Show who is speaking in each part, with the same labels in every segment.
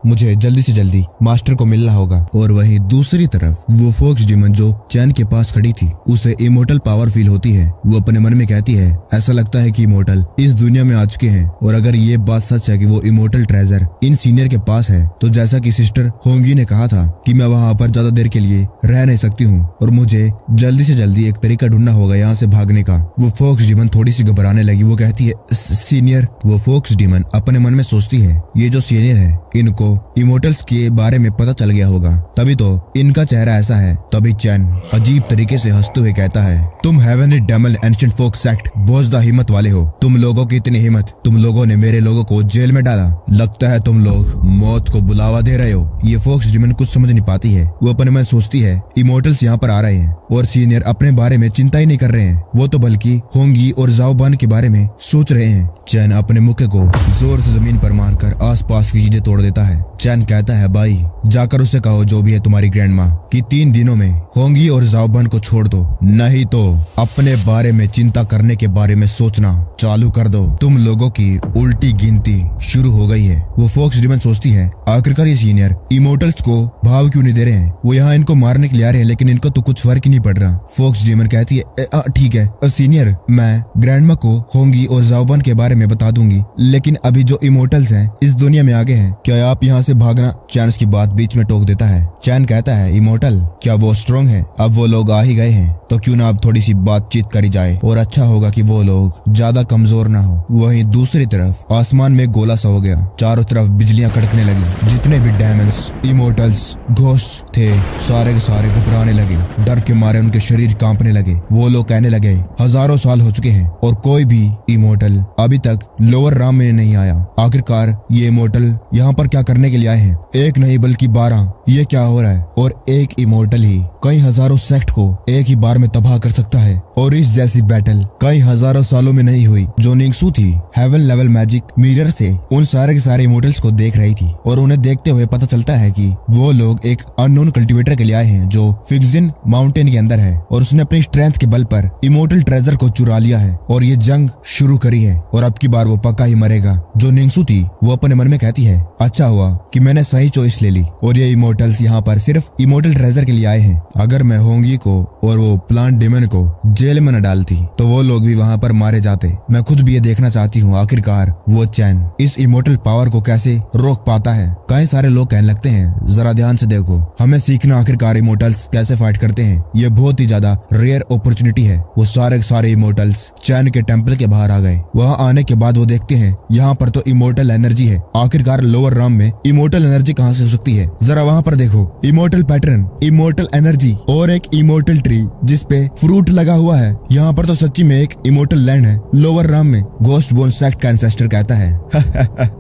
Speaker 1: मुझे जल्दी से जल्दी मास्टर को मिलना होगा। और वहीं दूसरी तरफ वो फोक्स डीमन जो चैन के पास खड़ी थी, उसे इमोर्टल पावर फील होती है। वो अपने मन में कहती है ऐसा लगता है कि इमोर्टल इस दुनिया में आ चुके हैं, और अगर ये बात सच है कि वो इमोर्टल ट्रेजर इन सीनियर के पास है, तो जैसा कि सिस्टर होंगी ने कहा था कि मैं वहाँ पर ज्यादा देर के लिए रह नहीं सकती हूँ और मुझे जल्दी से जल्दी एक तरीका ढूंढना होगा यहाँ से भागने का। वो फोक्स डीमन थोड़ी सी घबराने लगी। वो कहती है सीनियर। वो फोक्स डीमन अपने मन में सोचती है ये जो सीनियर है इनको इमोर्टल्स के बारे में पता चल गया होगा, तभी तो इनका चेहरा ऐसा है। तभी चैन अजीब तरीके से हंसते हुए कहता है तुम heavenly daemon ancient folk sect बहुत ज्यादा हिम्मत वाले हो। तुम लोगों की इतनी हिम्मत, तुम लोगों ने मेरे लोगों को जेल में डाला। लगता है तुम लोग मौत को बुलावा दे रहे हो। ये फोक्स डीमन कुछ समझ नहीं पाती है। वो अपने मन सोचती है इमोर्टल्स यहाँ पर आ रहे हैं और सीनियर अपने बारे में चिंता ही नहीं कर रहे हैं, वो तो बल्कि होंगी और जाओबान के बारे में सोच रहे हैं। चैन अपने मुक्के को जोर से जमीन पर मारकर आसपास की चीजें तोड़ देता है। चैन कहता है भाई जाकर उससे कहो जो भी है तुम्हारी ग्रैंड माँ कि 3 दिनों में होंगी और जाओबान को छोड़ दो, नहीं तो अपने बारे में चिंता करने के बारे में सोचना चालू कर दो। तुम लोगों की उल्टी गिनती शुरू हो गई है। वो फोक्स डीमन सोचती है आखिरकार ये सीनियर इमोर्टल्स को भाव क्यों नहीं दे रहे हैं। वो यहाँ इनको मारने के लिए आ रहे हैं लेकिन इनको तो कुछ फर्क ही नहीं पड़ रहा। फोक्स डीमन कहती है ठीक है सीनियर, मैं ग्रैंडमा को होंगी और जाओबान के बारे में बता दूंगी, लेकिन अभी जो इमोर्टल्स हैं इस दुनिया में आगे हैं, क्या आप यहाँ से भागना। चैन की बात बीच में टोक देता है। चैन कहता है इमोर्टल क्या वो स्ट्रॉन्ग है? अब वो लोग आ ही गए हैं तो क्यों ना अब थोड़ी सी बातचीत करी जाए, और अच्छा होगा कि वो लोग ज्यादा कमजोर ना हो। वहीं दूसरी तरफ आसमान में गोला सा हो गया। चारों तरफ बिजलियां कड़कने लगी। जितने भी डायमंड्स, इमोर्टल्स, घोस्ट थे सारे के सारे घबराने लगे। डर के मारे उनके शरीर कांपने लगे। वो लोग कहने लगे हजारों साल हो चुके हैं और कोई भी इमोर्टल अभी तक लोअर राम में नहीं आया। आखिरकार ये इमोर्टल यहाँ पर क्या करने के लिए आए हैं? एक नहीं बल्कि 12। ये क्या हो रहा है? और एक इमोर्टल ही कई हजारों सेक्ट को एक ही बार में तबाह कर सकता है, और इस जैसी बैटल कई हजारों सालों में नहीं हुई। जो निंगसू थी हेवन लेवल मैजिक मिरर से उन सारे के सारे इमोर्टल्स को देख रही थी, और उन्हें देखते हुए पता चलता है कि वो लोग एक अननोन कल्टीवेटर के लिए आए हैं जो फिक्जिन माउंटेन के अंदर है, और उसने अपनी स्ट्रेंथ के बल पर इमोर्टल ट्रेजर को चुरा लिया है और ये जंग शुरू करी है, और अब की बार वो पक्का ही मरेगा। जो निंगसू थी वो अपने मन में कहती है अच्छा हुआ कि मैंने सही चॉइस ले ली, और ये इमोर्टल्स यहाँ पर सिर्फ इमोर्टल ट्रेजर के लिए आए हैं। अगर मैं होंगी को और वो प्लांट डेमन को जेल में न डालती तो वो लोग भी वहाँ पर मारे जाते। मैं खुद भी ये देखना चाहती हूँ आखिरकार वो चैन इस इमोर्टल पावर को कैसे रोक पाता है। कई सारे लोग कहने लगते हैं जरा ध्यान से देखो, हमें सीखना आखिरकार इमोर्टल्स कैसे फाइट करते हैं। ये बहुत ही ज्यादा रेयर अपॉर्चुनिटी है। वो सारे इमोर्टल्स चैन के टेम्पल के बाहर आ गए। वहाँ आने के बाद वो देखते हैं यहाँ पर तो इमोर्टल एनर्जी है। आखिरकार लोअर राम में इमोर्टल एनर्जी कहाँ से हो सकती है? जरा वहाँ पर देखो, इमोर्टल पैटर्न, इमोर्टल एनर्जी और एक इमोर्टल ट्री जिसपे फ्रूट लगा हुआ है। यहाँ पर तो सच्ची में एक इमोर्टल लैंड है लोअर राम में। घोस्ट बोन सेक्ट का एंसेस्टर कहता है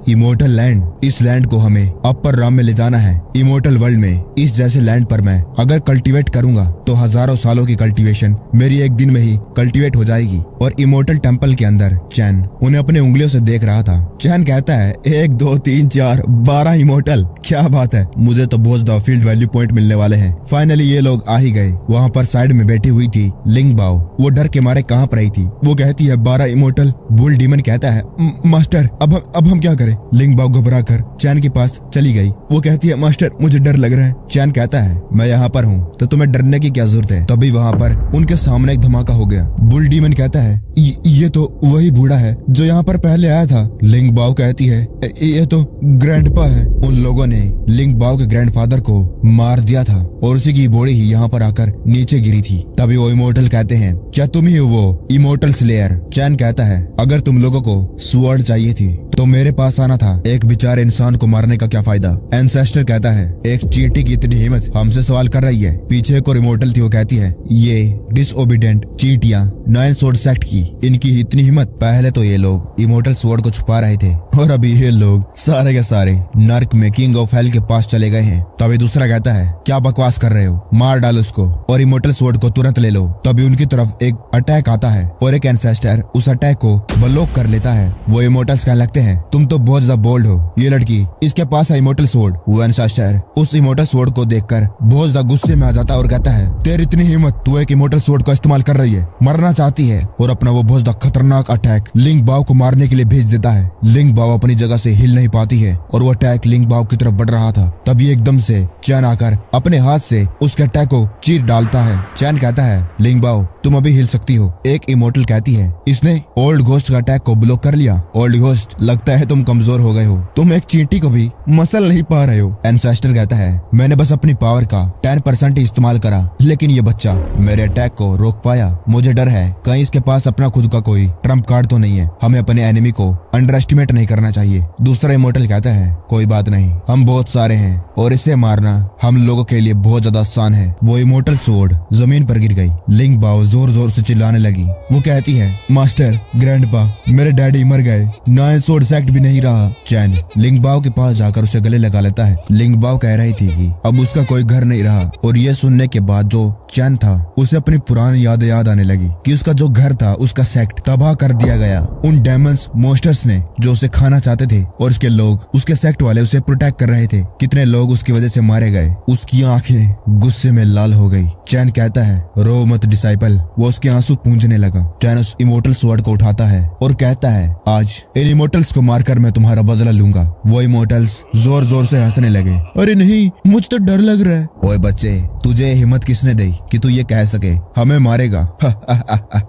Speaker 1: इमोर्टल लैंड, इस लैंड को हमें अपर राम में ले जाना है। इमोर्टल वर्ल्ड में इस जैसे लैंड पर मैं अगर कल्टीवेट करूंगा तो हजारों सालों की कल्टीवेशन मेरी एक दिन में ही कल्टीवेट हो जाएगी। और इमोर्टल टेम्पल के अंदर चैन उन्हें अपने उंगलियों से देख रहा था। चैन कहता है 1 2 3 4 12 इमोर्टल, क्या बात है, मुझे तो बहुत ज्यादा फील्ड वैल्यू पॉइंट मिलने वाले हैं। फाइनली ये लोग आ ही गए। वहाँ पर साइड में बैठी हुई थी लिंग बाओ। वो डर के मारे कांप रही थी। वो कहती है 12 इमोर्टल। बुल डीमन कहता है मास्टर अब हम क्या करें? लिंग बाओ घबरा कर चैन के पास चली गई। वो कहती है मास्टर मुझे डर लग रहा है। चैन कहता है मैं यहाँ पर हूँ तो तुम्हें डरने की क्या जरूरत है? तभी वहाँ पर उनके सामने एक धमाका हो गया। बुल डीमन कहता है ये तो वही बूढ़ा है जो यहाँ पर पहले आया था। लिंग बाओ कहती है ये तो ग्रैंडपा है। उन लोगों ने लिंग बाओ के ग्रैंडफादर को मार दिया था और उसी की बॉडी ही यहाँ पर आकर नीचे गिरी थी। तभी वो इमोर्टल कहते हैं क्या तुम ही हो वो इमोर्टल स्लेयर? चैन कहता है अगर तुम लोगों को स्वॉर्ड चाहिए थी तो मेरे पास आना था। एक बेचारे इंसान को मारने का क्या फायदा? एंसेस्टर कहता है एक चींटी की इतनी हिम्मत हमसे सवाल कर रही है। पीछे एक और इमोर्टल थी, वो कहती है ये डिसओबीडेंट चींटियां 9 स्वॉर्ड सेक्ट की, इनकी इतनी हिम्मत। पहले तो ये लोग इमोर्टल स्वॉर्ड को छुपा रहे थे और अभी ये लोग सारे के सारे नर्क में किंग ऑफ हेल के पास चले गए हैं। तभी दूसरा कहता है क्या बकवास कर रहे हो, मार डालो उसको और इमोर्टल स्वॉर्ड को तुरंत ले लो। तभी उनकी तरफ एक अटैक आता है और एक एंसेस्टर उस अटैक को ब्लॉक कर लेता है। वो इमोर्टल्स कहने लगते हैं है, तुम तो बहुत ज्यादा बोल्ड हो। ये लड़की, इसके पास है इमोर्टल स्वॉर्ड। वो एंसेस्टर उस इमोर्टल स्वॉर्ड को देखकर बहुत ज्यादा गुस्से में आ जाता है और कहता है, तेरी इतनी हिम्मत, तू एक इमोर्टल स्वॉर्ड का इस्तेमाल कर रही है, मरना चाहती है। और अपना वो बहुत ज्यादा खतरनाक अटैक लिंग बाओ को मारने के लिए भेज देता है। लिंग बाओ अपनी जगह से हिल नहीं पाती है और वो अटैक लिंग बाओ की तरफ बढ़ रहा था। तभी एकदम से चैन आकर अपने हाथ से उसके अटैक को चीर डालता है। चैन कहता है, लिंग बाओ तुम अभी हिल सकती हो। एक इमोर्टल कहती है, इसने ओल्ड घोस्ट का अटैक को ब्लॉक कर लिया। ओल्ड घोस्ट, लगता है तुम कमजोर हो गए हो, तुम एक चींटी को भी मसल नहीं पा रहे हो। एंसेस्टर कहता है, मैंने बस अपनी पावर का 10% ही इस्तेमाल करा, लेकिन ये बच्चा मेरे अटैक को रोक पाया। मुझे डर है कहीं इसके पास अपना खुद का कोई ट्रम्प कार्ड तो नहीं है। हमें अपने एनिमी को अंडर एस्टिमेट नहीं करना चाहिए। दूसरा इमोर्टल कहता है, कोई बात नहीं, हम बहुत सारे हैं और इसे मारना हम लोगों के लिए बहुत ज्यादा आसान है। वो इमोर्टल स्वॉर्ड जमीन पर गिर गई। लिंग बाओ जोर जोर से चिल्लाने लगी। वो कहती है, मास्टर, ग्रैंडपा, मेरे डैडी मर गए, ना स्वॉर्ड सेक्ट भी नहीं रहा। चैन लिंग बाओ के पास जाकर उसे गले लगा लेता है। लिंग बाओ कह रही थी कि अब उसका कोई घर नहीं रहा और ये सुनने के बाद जो चैन था उसे अपनी पुरानी याद आने लगी कि उसका जो घर था, उसका सेक्ट तबाह कर दिया गया उन डेमंस मॉन्स्टर्स ने जो उसे खाना चाहते थे, और उसके लोग, उसके सेक्ट वाले उसे प्रोटेक्ट कर रहे थे। कितने लोग उसकी वजह से मारे गए। उसकी आंखें गुस्से में लाल हो गई। चैन कहता है, रो मत डिसाइपल। वो उसके आंसू पूंझने लगा। चैन उस इमोर्टल स्वॉर्ड को उठाता है और कहता है, आज इन इमोर्टल्स को मारकर मैं तुम्हारा बदला लूंगा। वो इमोर्टल्स जोर जोर से हंसने लगे। अरे नहीं, मुझे तो डर लग रहा है। ओए बच्चे, तुझे हिम्मत किसने दी कि तू ये कह सके हमें मारेगा?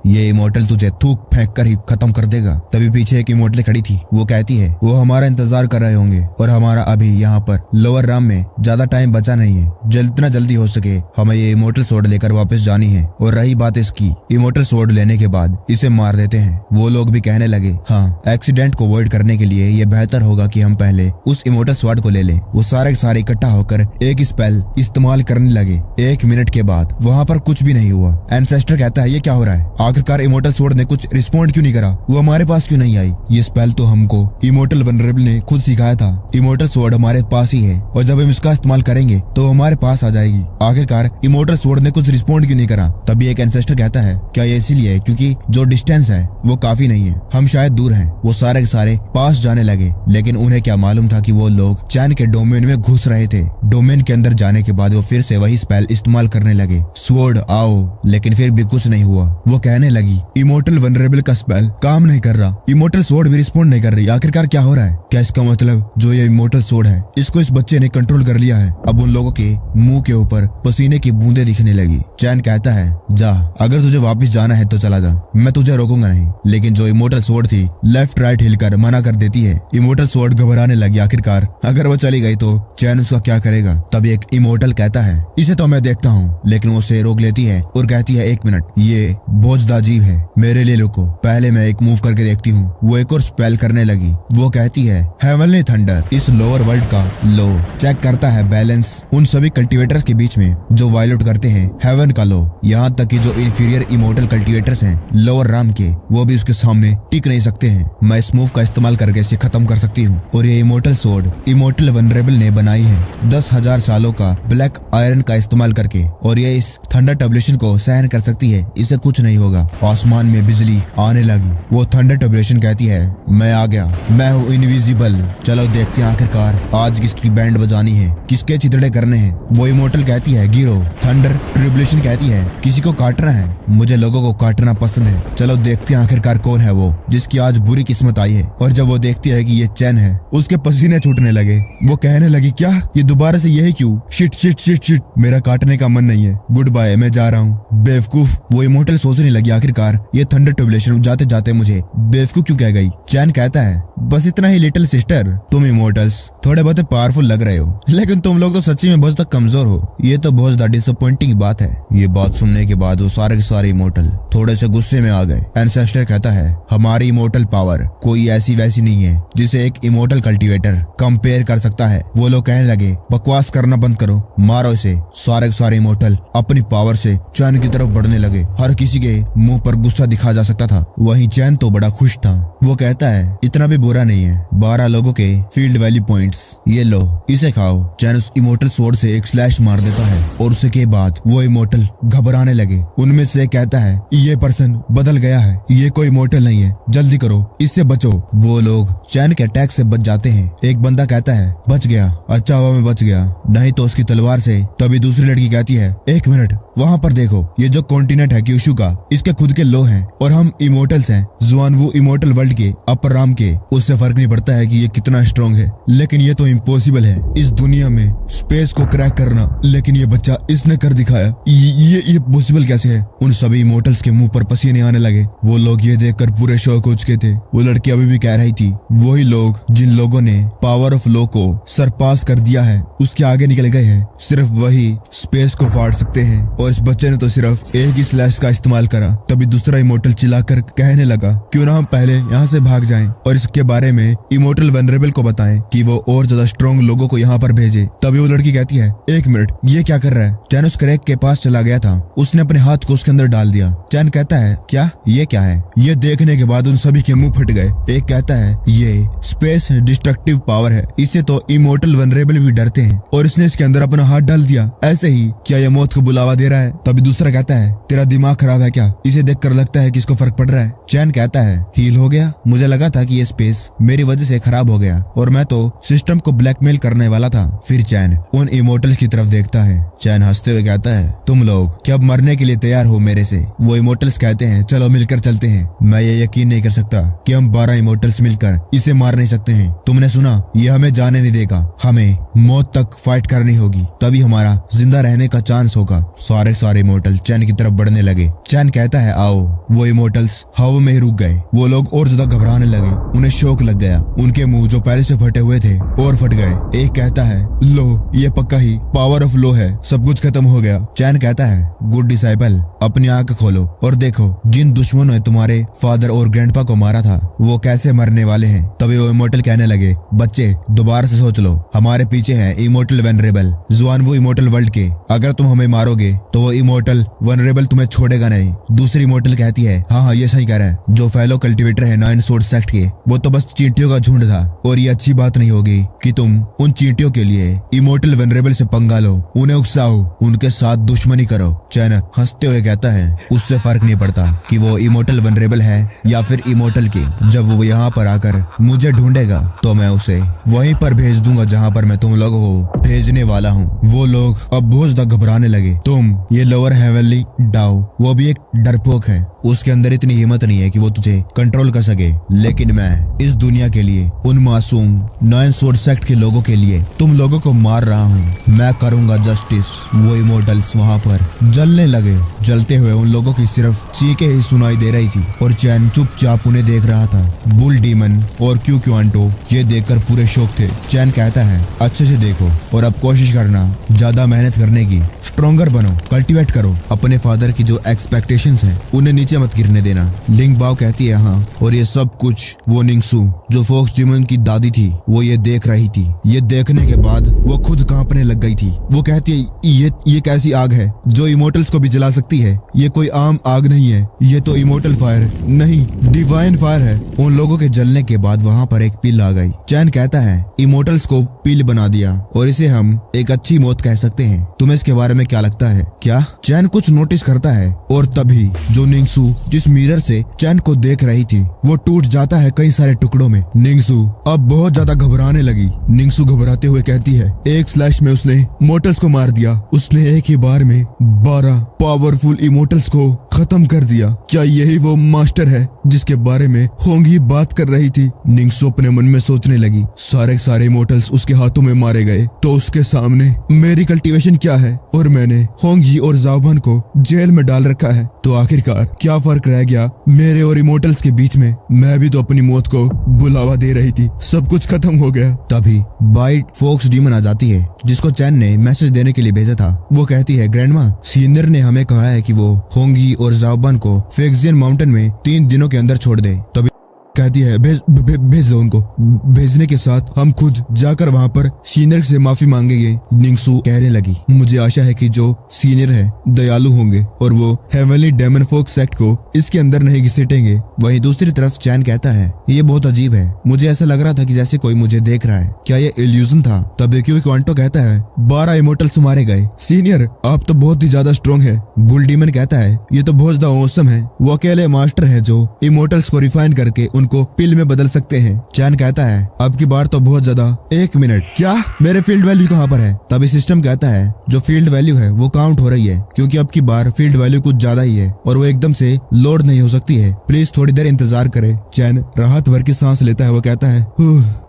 Speaker 1: ये इमोर्टल तुझे थूक फेंक कर ही खत्म कर देगा। तभी पीछे एक इमोर्टल खड़ी थी। वो कहती है, वो हमारा इंतजार कर रहे होंगे और हमारा अभी यहाँ पर लोअर राम में ज्यादा टाइम बचा नहीं है। जितना जल्दी हो सके हमें ये इमोर्टल स्वॉर्ड लेकर वापस जानी है। और रही बात इसकी, इमोर्टल स्वॉर्ड लेने के बाद इसे मार देते हैं। वो लोग भी कहने लगे, हाँ, एक्सीडेंट को अवॉइड करने के लिए ये बेहतर होगा कि हम पहले उस इमोर्टल स्वॉर्ड को ले लें। वो सारे इकट्ठा होकर एक स्पेल इस्तेमाल करने लगे। 1 मिनट के बाद वहाँ पर कुछ भी नहीं हुआ। एंसेस्टर कहता है, ये क्या हो रहा है? आखिरकार इमोर्टल स्वॉर्ड ने कुछ रिस्पॉन्ड क्यों नहीं करा? वो हमारे पास क्यों नहीं आई? ये स्पेल तो हमको इमोर्टल वनरेबल ने खुद सिखाया था। इमोर्टल स्वॉर्ड हमारे पास ही है और जब हम इसका इस्तेमाल करेंगे तो हमारे पास आ जाएगी। आखिरकार इमोर्टल स्वॉर्ड ने कुछ रिस्पॉन्ड क्यों नहीं करा? तभी एक एंसेस्टर कहता है, क्या ये इसीलिए क्योंकि जो डिस्टेंस है वो काफी नहीं है, हम शायद दूर हैं। वो सारे पास जाने लगे, लेकिन उन्हें क्या मालूम था कि वो लोग चैन के डोमेन में घुस रहे थे। डोमेन के अंदर जाने के बाद वो फिर से वही स्पेल इस्तेमाल करने लगे, स्वॉर्ड आओ, लेकिन फिर भी कुछ नहीं हुआ। वो कहने लगी, इमोर्टल वनरेबल का स्पेल काम नहीं कर रहा, इमोर्टल स्वॉर्ड भी रिस्पॉन्ड नहीं कर रही। आखिरकार क्या हो रहा है? क्या इसका मतलब जो ये इमोर्टल स्वॉर्ड है इसको इस बच्चे ने कंट्रोल कर लिया है? अब उन लोगों के मुंह के ऊपर पसीने की बूंदें दिखने लगी। चैन कहता है, जा, अगर तुझे वापस जाना है तो चला जा, मैं तुझे रोकूंगा नहीं। लेकिन जो इमोर्टल स्वॉर्ड थी लेफ्ट राइट हिलकर मना कर देती है। इमोर्टल स्वॉर्ड घबराने लगी। आखिरकार अगर वो चली गई तो चैन उसका क्या करेगा? तब एक इमोर्टल कहता है, इसे तो मैं देखता हूँ, लेकिन वो उसे रोक लेती है और कहती है, 1 मिनट, ये बहुत ज्यादा अजीब है, मेरे लिए रुको, पहले मैं एक मूव करके देखती हूँ। वो एक और स्पेल करने लगी। वो कहती है, हेवनली थंडर। इस लोअर वर्ल्ड का लो चेक करता है बैलेंस उन सभी कल्टीवेटर्स के बीच में जो वायलेट करते हैं हेवन का लो। यहाँ तक कि जो इंफीरियर इमोर्टल कल्टीवेटर्स हैं लोअर राम के, वो भी उसके सामने टिक नहीं सकते हैं। मैं इस मूव का इस्तेमाल करके इसे खत्म कर सकती हूँ। और ये इमोर्टल स्वॉर्ड इमोर्टल वनरेबल ने बनाई है 10,000 सालों का ब्लैक आयरन का इस्तेमाल करके, और ये इस थंडर टब्लेशन को सहन कर सकती है। इसे कुछ नहीं होगा। आसमान में बिजली आने लगी। वो थंडर टब्लेशन कहती है, मैं आ गया, मैं हूँ इनविजिबल। चलो देखते हैं आखिरकार आज किसकी बैंड बजानी है, किसके चितड़े करने हैं। वो इमोर्टल कहती है, गिरो। थंडर ट्रिब्यूलेशन कहती है, किसी को काटना है? मुझे लोगों को काटना पसंद है। चलो देखते हैं आखिरकार कौन है वो जिसकी आज बुरी किस्मत आई है। और जब वो देखती है कि ये चैन है, उसके पसीने छूटने लगे। वो कहने लगी, क्या ये दोबारा से यही क्यों? शिट शिट शिट शिट, मेरा काटने का मन नहीं है, गुड बाय, मैं जा रहा हूँ। बेवकूफ। वो इमोर्टल सोचने लगी, आखिरकार ये थंडर ट्रिब्यूलेशन जाते जाते मुझे बेवकूफ क्यों कह गई? चैन कहता है, बस इतना ही लिटिल सिस्टर, तुम इमोर्टल्स थोड़े बहुत पावरफुल लग रहे हो, लेकिन तुम लोग तो सच्ची में बहुत कमजोर हो। ये तो बहुत ज्यादा डिसअपॉइंटिंग बात है। ये बात सुनने के बाद वो सारे के सारे इमोर्टल थोड़े से गुस्से में आ गए। एंसेस्टर कहता है, हमारी इमोर्टल पावर कोई ऐसी वैसी नहीं है जिसे एक इमोर्टल कल्टीवेटर कंपेयर कर सकता है। वो लोग कहने लगे, बकवास करना बंद करो, मारो इसे। सारे के सारे इमोर्टल अपनी पावर से चैन की तरफ बढ़ने लगे। हर किसी के मुंह पर गुस्सा दिखा जा सकता था। वहीं चैन तो बड़ा खुश था। वो कहता है, इतना भी बुरा बुरा नहीं है। 12 लोगों के फील्ड वैल्यू पॉइंट्स, ये लो इसे खाओ। चैन उस इमोर्टल स्वॉर्ड से एक स्लैश मार देता है और उसके बाद वो इमोर्टल घबराने लगे। उनमें से कहता है ये पर्सन बदल गया है, ये कोई इमोर्टल नहीं है, जल्दी करो इससे बचो। वो लोग चैन के अटैक से बच जाते हैं। एक बंदा कहता है बच गया, अच्छा हुआ मैं बच गया, नहीं तो उसकी तलवार से। तभी दूसरी लड़की कहती है एक मिनट, वहाँ पर देखो, ये जो कॉन्टिनेंट है क्यूशु का, इसके खुद के लो हैं और हम इमोर्टल्स हैं। जुआनवू इमोर्टल वर्ल्ड के, अपर राम के, उससे फर्क नहीं पड़ता है कि ये कितना स्ट्रॉन्ग है, लेकिन ये तो इम्पॉसिबल है इस दुनिया में स्पेस को क्रैक करना। लेकिन ये बच्चा इसने कर दिखाया, ये पॉसिबल कैसे है? उन सभी इमोर्टल्स के मुंह पर पसीने आने लगे। वो लोग ये देखकर पूरे शौक हो चुके थे। वो लड़की अभी भी कह रही थी वही लोग जिन लोगों ने पावर ऑफ लो को सरपास कर दिया है उसके आगे निकल गए हैं। सिर्फ वही स्पेस को फाड़ सकते हैं और इस बच्चे ने तो सिर्फ एक ही स्लैश का इस्तेमाल करा। तभी दूसरा इमोर्टल चिल्लाकर कहने लगा क्यों ना हम पहले यहाँ से भाग जाएं और इसके बारे में इमोर्टल वनरेबल को बताएं कि वो और ज्यादा स्ट्रॉन्ग लोगों को यहाँ पर भेजे। तभी वो लड़की कहती है एक मिनट, ये क्या कर रहा है? चैन उस क्रैक के पास चला गया था, उसने अपने हाथ को उसके अंदर डाल दिया। चैन कहता है क्या है? ये देखने के बाद उन सभी के मुंह फट गए। एक कहता है ये स्पेस डिस्ट्रक्टिव पावर है, इससे तो इमोर्टल वनरेबल भी डरते हैं और इसने इसके अंदर अपना हाथ डाल दिया। ऐसे ही क्या ये मौत को बुलावा दे रहा है? तभी दूसरा कहता है तेरा दिमाग खराब है क्या? इसे देखकर लगता है कि इसको फर्क पड़ रहा है। चैन कहता है हील हो गया, मुझे लगा था कि ये स्पेस मेरी वजह से खराब हो गया और मैं तो सिस्टम को ब्लैकमेल करने वाला था। फिर चैन उन इमोर्टल्स की तरफ देखता है। चैन हंसते हुए कहता है तुम लोग क्या अब मरने के लिए तैयार हो मेरे से? वो इमोर्टल्स कहते हैं चलो मिलकर चलते हैं। मैं ये यकीन नहीं कर सकता कि हम 12 इमोर्टल्स मिलकर इसे मार नहीं सकते हैं। तुमने सुना, ये हमें जाने नहीं देगा, हमें मौत तक फाइट करनी होगी, तभी हमारा जिंदा रहने का चांस होगा। सारे इमोर्टल चैन की तरफ बढ़ने लगे। चैन कहता है आओ। वो इमोर्टल्स हवा में ही रुक गए। वो लोग और ज्यादा घबराने लगे, उन्हें शौक लग गया। उनके मुंह जो पहले से फटे हुए थे और फट गए। एक कहता है लो, ये पक्का ही पावर ऑफ लो है, सब कुछ खत्म हो गया। चैन कहता है गुड डिसाइपल, अपनी आंख खोलो और देखो जिन दुश्मनों ने तुम्हारे फादर और ग्रैंडपा को मारा था वो कैसे मरने वाले हैं। तभी वो इमोर्टल कहने लगे बच्चे दोबारा से सोच लो, हमारे पीछे है इमोर्टल वनरेबल, जुआनवू इमोर्टल वर्ल्ड के। अगर तुम हमें मारोगे तो वो इमोर्टल वनरेबल तुम्हें छोड़ेगा नहीं। दूसरी इमोर्टल कहती है हाँ ये सही कह रहा है, जो फेलो कल्टिवेटर है 9 स्वॉर्ड सेक्ट के, वो तो बस चींटियों का झुंड था और ये अच्छी बात नहीं होगी कि तुम उन चींटियों के लिए इमोर्टल वनरेबल से पंगा लो, उन्हें उकसाओ, उनके साथ दुश्मनी करो। चैन हंसते हुए कहता है उससे फर्क नहीं पड़ता कि वो इमोर्टल वनरेबल है या फिर इमोर्टल की। जब वो यहाँ पर आकर मुझे ढूंढेगा तो मैं उसे वहीं पर भेज दूंगा जहाँ पर मैं तुम लोगों को भेजने वाला हूँ। वो लोग अब बहुत ज्यादा घबराने लगे। तुम ये लोअर हेवनली डाओ, वो भी एक डरपोक है, उसके अंदर इतनी हिम्मत नहीं है कि वो तुझे कंट्रोल कर सके, लेकिन मैं इस दुनिया के लिए, उन मासूम 9 स्वॉर्ड सेक्ट के लोगों के लिए तुम लोगों को मार रहा हूँ। मैं करूंगा जस्टिस। वो इमोर्टल्स वहाँ पर जलने लगे। जलते हुए उन लोगों की सिर्फ चीखें ही सुनाई दे रही थी और चैन चुपचाप उन्हें देख रहा था। बुल डीमन और क्यूआंटो ये देखकर पूरे शौक थे। चैन कहता है अच्छे से देखो और अब कोशिश करना ज्यादा मेहनत करने की, स्ट्रॉन्गर बनो, कल्टीवेट करो। अपने फादर की जो एक्सपेक्टेशंस हैं उन्हें नीचे मत गिरने देना। लिंग बाओ कहती है हाँ, और ये सब कुछ वो निंगसू जो फोक्स डीमन की दादी थी वो ये देख रही थी। ये देखने के बाद वो खुद कांपने लग गई थी। वो कहती है ये कैसी आग है जो इमोर्टल्स को भी जला सकती है? ये कोई आम आग नहीं है, ये तो इमोर्टल फायर नहीं, डिवाइन फायर है। उन लोगों के जलने के बाद वहाँ पर एक पिल आ गई। चैन कहता है इमोर्टल्स को पिल बना दिया और इसे हम एक अच्छी मौत कह सकते हैं। तुम्हें इसके बारे में क्या लगता है? क्या चैन कुछ नोटिस करता है और तभी जो निंगसू जिस मिरर से चैन को देख रही थी वो टूट जाता है कई सारे टुकड़ों में। निंगसू अब बहुत ज्यादा घबराने लगी। निंगसू घबराते हुए कहती है एक स्लैश में उसने मोटल्स को मार दिया। उसने एक ही बार में 12 पावरफुल इमोर्टल्स को खत्म कर दिया। क्या यही वो मास्टर है जिसके बारे में होंगी बात कर रही थी? निंगसू अपने मन में सोचने लगी सारे इमोर्टल्स उसके हाथों में मारे गए तो उसके सामने मेरी कल्टीवेशन क्या है और मैंने होंगी और जाओबन को जेल में डाल रखा है, तो आखिरकार क्या फर्क रह गया मेरे और इमोर्टल्स के बीच में? मैं भी तो अपनी मौत को बुलावा दे रही थी, सब कुछ खत्म हो गया। तभी बाइट फोक्स डीमन आ जाती है जिसको चैन ने मैसेज देने के लिए भेजा था। वो कहती है ग्रैंडमा, सीनियर ने हमें कहा है कि वो होंगी और जाओबन को फेक्सियन माउंटेन में 3 दिनों के अंदर छोड़ दे। तभी कहती है भेज दो उनको। भेजने के साथ हम खुद जाकर वहाँ पर सीनियर से माफी मांगेंगे। निंगसू कहने लगी, मुझे आशा है कि जो सीनियर है दयालु होंगे और वो हेवनली डेमन फोक सेक्ट को इसके अंदर नहीं घसीटेंगे। वहीं दूसरी तरफ चैन कहता है, ये बहुत अजीब है, मुझे ऐसा लग रहा था कि जैसे कोई मुझे देख रहा है, क्या ये इल्यूजन था? तब क्वांटो कहता है, 12 इमोर्टल्स मारे गए। सीनियर आप तो बहुत ही ज्यादा स्ट्रॉन्ग है। बुल डीमन कहता है, ये तो बहुत ज्यादा औसम है, वो अकेले मास्टर है जो इमोर्टल्स को रिफाइन करके उनको पिल में बदल सकते हैं। चैन कहता है, अब की बार तो बहुत ज्यादा। 1 मिनट, क्या मेरे फील्ड वैल्यू कहाँ पर है? तभी सिस्टम कहता है, जो फील्ड वैल्यू है वो काउंट हो रही है, क्योंकि अब की बार फील्ड वैल्यू कुछ ज्यादा ही है और वो एकदम से लोड नहीं हो सकती है। प्लीज थोड़ी देर इंतजार करें। चैन राहत भर की सांस लेता है। वो कहता है,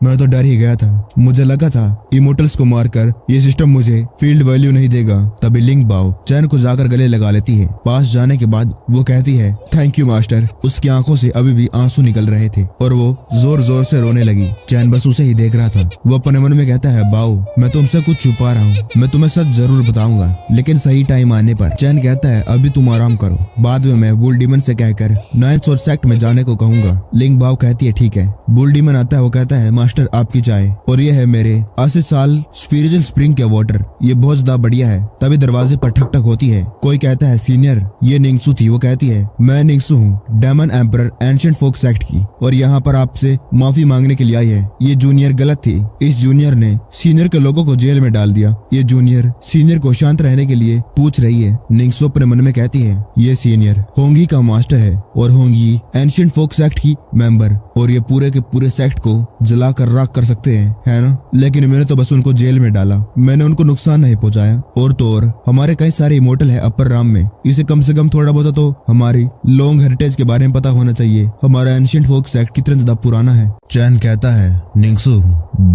Speaker 1: मैं तो डर ही गया था, मुझे लगा था इमोर्टल्स को मारकर ये सिस्टम मुझे फील्ड वैल्यू नहीं देगा। तभी लिंग बाओ चैन को जाकर गले लगा लेती है। पास जाने के बाद वो कहती है, थैंक यू मास्टर। उसकी आंखों से अभी भी आंसू निकल रहे थे और वो जोर जोर से रोने लगी। चैन बस उसे ही देख रहा था। वो अपने मन में कहता है, बाओ मैं तुमसे कुछ छुपा रहा हूँ, मैं तुम्हें सच जरूर बताऊंगा, लेकिन सही टाइम आने पर। चैन कहता है, अभी तुम आराम करो, बाद में मैं बुल डीमन से कहकर 9th सोल सेक्ट में जाने को कहूंगा। लिंग बाओ कहती है, ठीक है। बुल डीमन आता है। वो कहता है, मास्टर आपकी चाय, और ये है मेरे 80 साल स्पिरिचुअल स्प्रिंग के वाटर, ये बहुत ज्यादा बढ़िया है। तभी दरवाजे पर ठक ठक होती है। कोई कहता है, सीनियर ये निंगसू थी। वो कहती है, मैं निंगसू हूँ, daemon emperor ancient folk sect की, और यहाँ पर आपसे माफी मांगने के लिए आई है। ये जूनियर गलत थी, इस जूनियर ने सीनियर के लोगों को जेल में डाल दिया। ये जूनियर सीनियर को शांत रहने के लिए पूछ रही है। निंगसू अपने मन में कहती है, ये सीनियर होंगी का मास्टर है और होंगी एंशिएंट फोक सेक्ट की मेंबर, और ये पूरे के पूरे सेक्ट को जला कर राख कर सकते हैं, है ना? लेकिन मैंने तो बस उनको जेल में डाला, मैंने उनको नुकसान नहीं पहुंचाया। और तो और हमारे कई सारे इमोर्टल है अपर राम में, इसे कम से कम थोड़ा बहुत तो हमारी लॉन्ग हेरिटेज के बारे में पता होना चाहिए। हमारा एंशिएंट फोक सेक्ट कितना ज्यादा पुराना है। चैन कहता है, निंगसू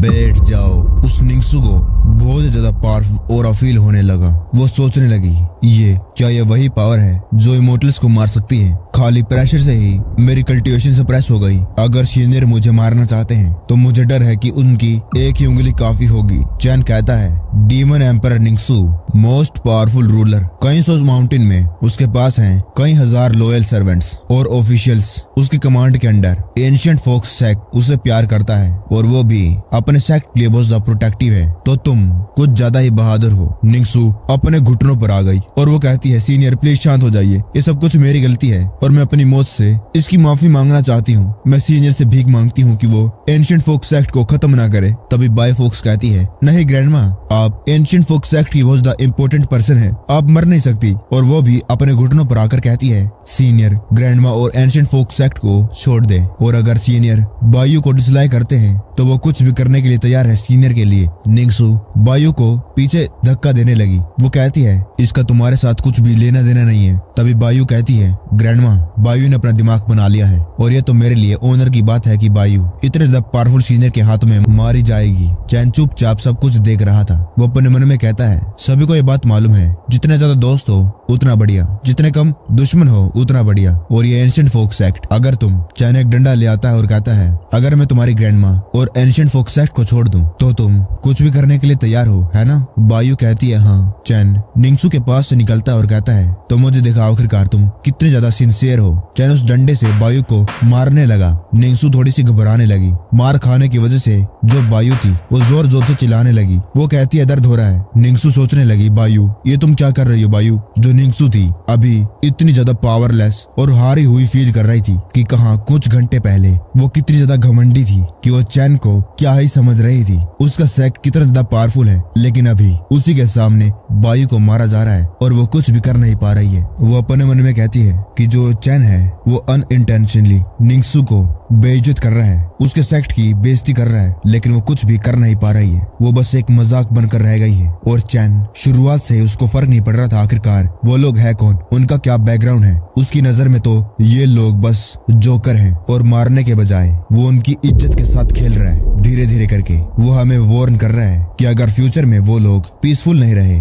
Speaker 1: बैठ जाओ। उस निंगसू को बहुत ही ज्यादा पावरफुल ऑरा फील होने लगा। वो सोचने लगी, ये क्या ये वही पावर है जो इमोर्टल्स को मार सकती है? खाली प्रेशर से ही मेरी कल्टीवेशन सप्रेस हो गई। अगर सीनियर मुझे मारना चाहते हैं तो मुझे डर है कि उनकी एक ही उंगली काफी होगी। चैन कहता है, demon emperor Ningsu most powerful ruler, कई सौ माउंटेन में उसके पास हैं कई हजार लॉयल सर्वेंट्स और ऑफिशियल्स उसकी कमांड के अंडर। एंशिएंट फोक सेक्ट उसे प्यार करता है और वो भी अपने सेक्ट के लिए बहुत ज्यादा प्रोटेक्टिव है। तो तुम कुछ ज्यादा ही बहादुर हो। निंगसू अपने घुटनों पर आ गई और वो कहती है, सीनियर प्लीज शांत हो जाइए, ये सब कुछ मेरी गलती है और मैं अपनी मौत से इसकी माफी मांगना चाहती हूँ। मैं सीनियर से भीख मांगती हूँ कि वो एंशिएंट फोक सेक्ट को खत्म ना करे। तभी बाय फोक्स कहती है, नहीं ग्रैंडमा, आप एंशिएंट फोक सेक्ट की बहुत ज्यादा इम्पोर्टेंट पर्सन है, आप मर नहीं सकती। और वो भी अपने घुटनों पर आकर कहती है, सीनियर ग्रैंडमा और एंशिएंट फोक सेक्ट को छोड़ दे, और अगर सीनियर बायू को डिसलाइक करते हैं तो वो कुछ भी करने के लिए तैयार है सीनियर के लिए। निंगसू बायू को पीछे धक्का देने लगी। वो कहती है, इसका तुम्हारे साथ कुछ भी लेना देना नहीं है। तभी बायू कहती है, ग्रैंडमा बायू ने अपना दिमाग बना लिया है और ये तो मेरे लिए ऑनर की बात है कि बायू इतने ज्यादा पावरफुल सीनियर के हाथ में मारी जाएगी। चैन चुपचाप सब कुछ देख रहा था। वो अपने मन में कहता है, सभी को ये बात मालूम है, जितने ज्यादा दोस्त हो उतना बढ़िया, जितने कम दुश्मन हो उतना बढ़िया। और ये एंशिएंट फोक सेक्ट, अगर तुम चैन एक डंडा ले आता है और कहता है, अगर मैं तुम्हारी ग्रैंडमा और एंशिएंट फोक सेक्ट को छोड़ दूं तो तुम कुछ भी करने के लिए तैयार हो, है ना? बायू कहती है, हाँ। चैन निंगसू के पास से निकलता है और कहता है, तो मुझे देखा आखिरकार तुम कितने ज्यादा सिंसियर हो। चैन उस डंडे से बायू को मारने लगा। निंगसू थोड़ी सी घबराने लगी। मार खाने की वजह से जो बायू थी वो जोर जोर से चिल्लाने लगी। वो कहती है, दर्द हो रहा है। निंगसू सोचने लगी, बायू ये तुम क्या कर रही हो? बायू जो निंगसू थी अभी इतनी ज्यादा पावरलेस और हारी हुई फील कर रही थी कि कहाँ कुछ घंटे पहले वो कितनी ज्यादा घमंडी थी कि वो चैन को क्या ही समझ रही थी, उसका सेक्ट कितना ज्यादा पावरफुल है, लेकिन अभी उसी के सामने बायू को मारा जा रहा है और वो कुछ भी कर नहीं पा रही है। वो अपने मन में कहती है कि जो चैन है वो अनइंटेंशनली निंगसू को बेइज्जत कर रहा है, उसके सेक्ट की बेइज्जती कर रहा है, लेकिन वो कुछ भी कर नहीं पा रही है। वो बस एक मजाक बनकर रह गई है। और चैन शुरुआत से उसको फर्क नहीं पड़ रहा था आखिरकार वो लोग है कौन, उनका क्या बैकग्राउंड है। उसकी नजर में तो ये लोग बस जोकर हैं और मारने के बजाय वो उनकी इज्जत के साथ खेल रहा है। धीरे धीरे करके वो हमें वार्न कर रहा है कि अगर फ्यूचर में वो लोग पीसफुल नहीं रहे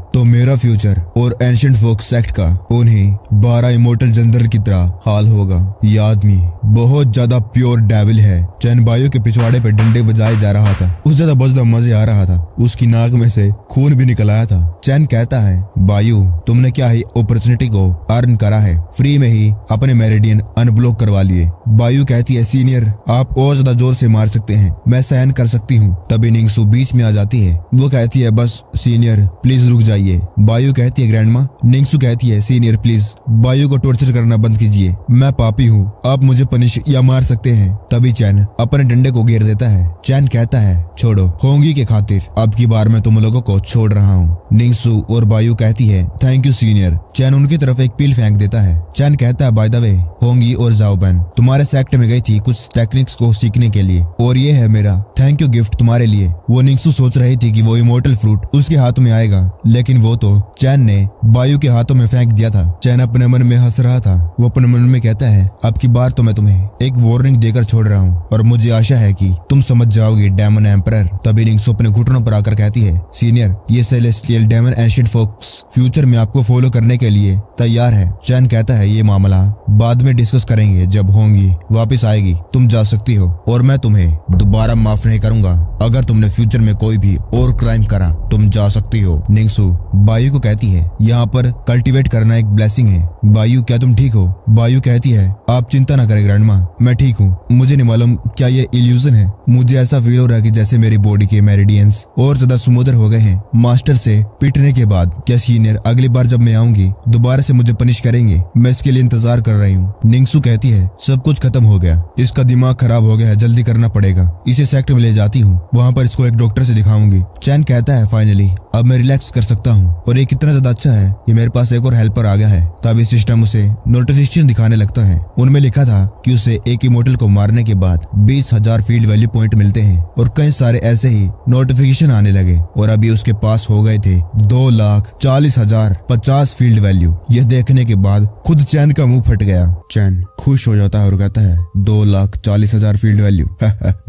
Speaker 1: तो मेरा फ्यूचर और एंशिएंट फोक सेक्ट का उन्हें 12 इमोर्टल जनरल की तरह हाल होगा। ये आदमी बहुत ज्यादा प्योर डेविल है। चैन बायू के पिछवाड़े पे डंडे बजाए जा रहा था। उस ज्यादा बहुत ज्यादा मजे आ रहा था। उसकी नाक में से खून भी निकल आया था। चैन कहता है, बायू तुमने क्या ही अपॉर्चुनिटी को अर्न करा है, फ्री में ही अपने मेरिडियन अनब्लॉक करवा लिए। बायू कहती है सीनियर आप और ज्यादा जोर से मार सकते हैं, मैं सहन कर सकती हूँ। तभी निंगसू बीच में आ जाती है। वो कहती है बस सीनियर प्लीज रुक जाइए। बायू कहती है ग्रैंडमा। निंगसू कहती है सीनियर प्लीज बायू को टॉर्चर करना बंद कीजिए, मैं पापी हूँ, आप मुझे पनिश या मार सकते हैं। तभी चैन अपने डंडे को घेर देता है। चैन कहता है छोड़ो, होंगी के खातिर अब की बार मैं तुम लोगों को छोड़ रहा हूँ। निंगसू और बायू कहती है थैंक यू सीनियर। चैन उनकी तरफ एक पील फेंक देता है। चैन कहता है बाय द वे होंगी और जाओबेन तुम्हारे सेक्ट में गई थी कुछ टेक्निक्स को सीखने के लिए और ये है मेरा थैंक यू गिफ्ट तुम्हारे लिए। वो निंगसू सोच रही थी कि वो इमोर्टल फ्रूट उसके हाथ में आएगा, लेकिन वो तो चैन ने बायू के हाथों में फेंक दिया था। चैन अपने मन में हंस रहा था। वो अपने मन में कहता है अब की बार तो मैं तुम्हें एक वार्निंग देकर छोड़ रहा हूँ और मुझे आशा है कि तुम समझ जाओगी डेमन एम्परर। तभी निंगसू अपने घुटनों पर आकर कहती है सीनियर ये celestial demon ancient folks future में आपको फॉलो करने के लिए तैयार है। चैन कहता है ये मामला बाद में डिस्कस करेंगे जब होंगी वापस आएगी, तुम जा सकती हो और मैं तुम्हें दोबारा माफ नहीं करूंगा। अगर तुमने फ्यूचर में कोई भी और क्राइम करा तुम जा सकती हो। निंगसू बायू को कहती है यहाँ पर कल्टीवेट करना एक ब्लेसिंग है। बायू क्या तुम ठीक हो? बायू कहती है आप चिंता ना करें ग्रैंडमा, मैं ठीक हूँ। मुझे नहीं मालूम क्या ये इल्यूजन है, मुझे ऐसा फील हो रहा है कि जैसे मेरी बॉडी के मेरिडियंस और ज्यादा स्मूदर हो गए हैं मास्टर से पिटने के बाद। क्या सीनियर अगली बार जब मैं आऊंगी दोबारा से मुझे पनिश करेंगे? मैं इसके लिए इंतजार कर रही हूँ। निंगसू कहती है सब कुछ खत्म हो गया, इसका दिमाग खराब हो गया है, जल्दी करना पड़ेगा। इसे सेक्ट में ले जाती हूँ, वहाँ पर इसको एक डॉक्टर से दिखाऊंगी। चैन कहता है फाइनली अब मैं रिलैक्स कर सकता हूँ और ये कितना ज्यादा अच्छा है कि मेरे पास एक और हेल्पर आ गया है। तभी सिस्टम उसे नोटिफिकेशन दिखाने लगता है। उनमें लिखा था कि उसे एक इमोर्टल को मारने के बाद 20,000 फील्ड वैल्यू पॉइंट मिलते हैं और कई सारे ऐसे ही नोटिफिकेशन आने लगे और अभी उसके पास हो गए थे 2,40,050 फील्ड वैल्यू। यह देखने के बाद खुद चैन का मुंह फट गया। चैन खुश हो जाता है और कहता है 2,40,000 फील्ड वैल्यू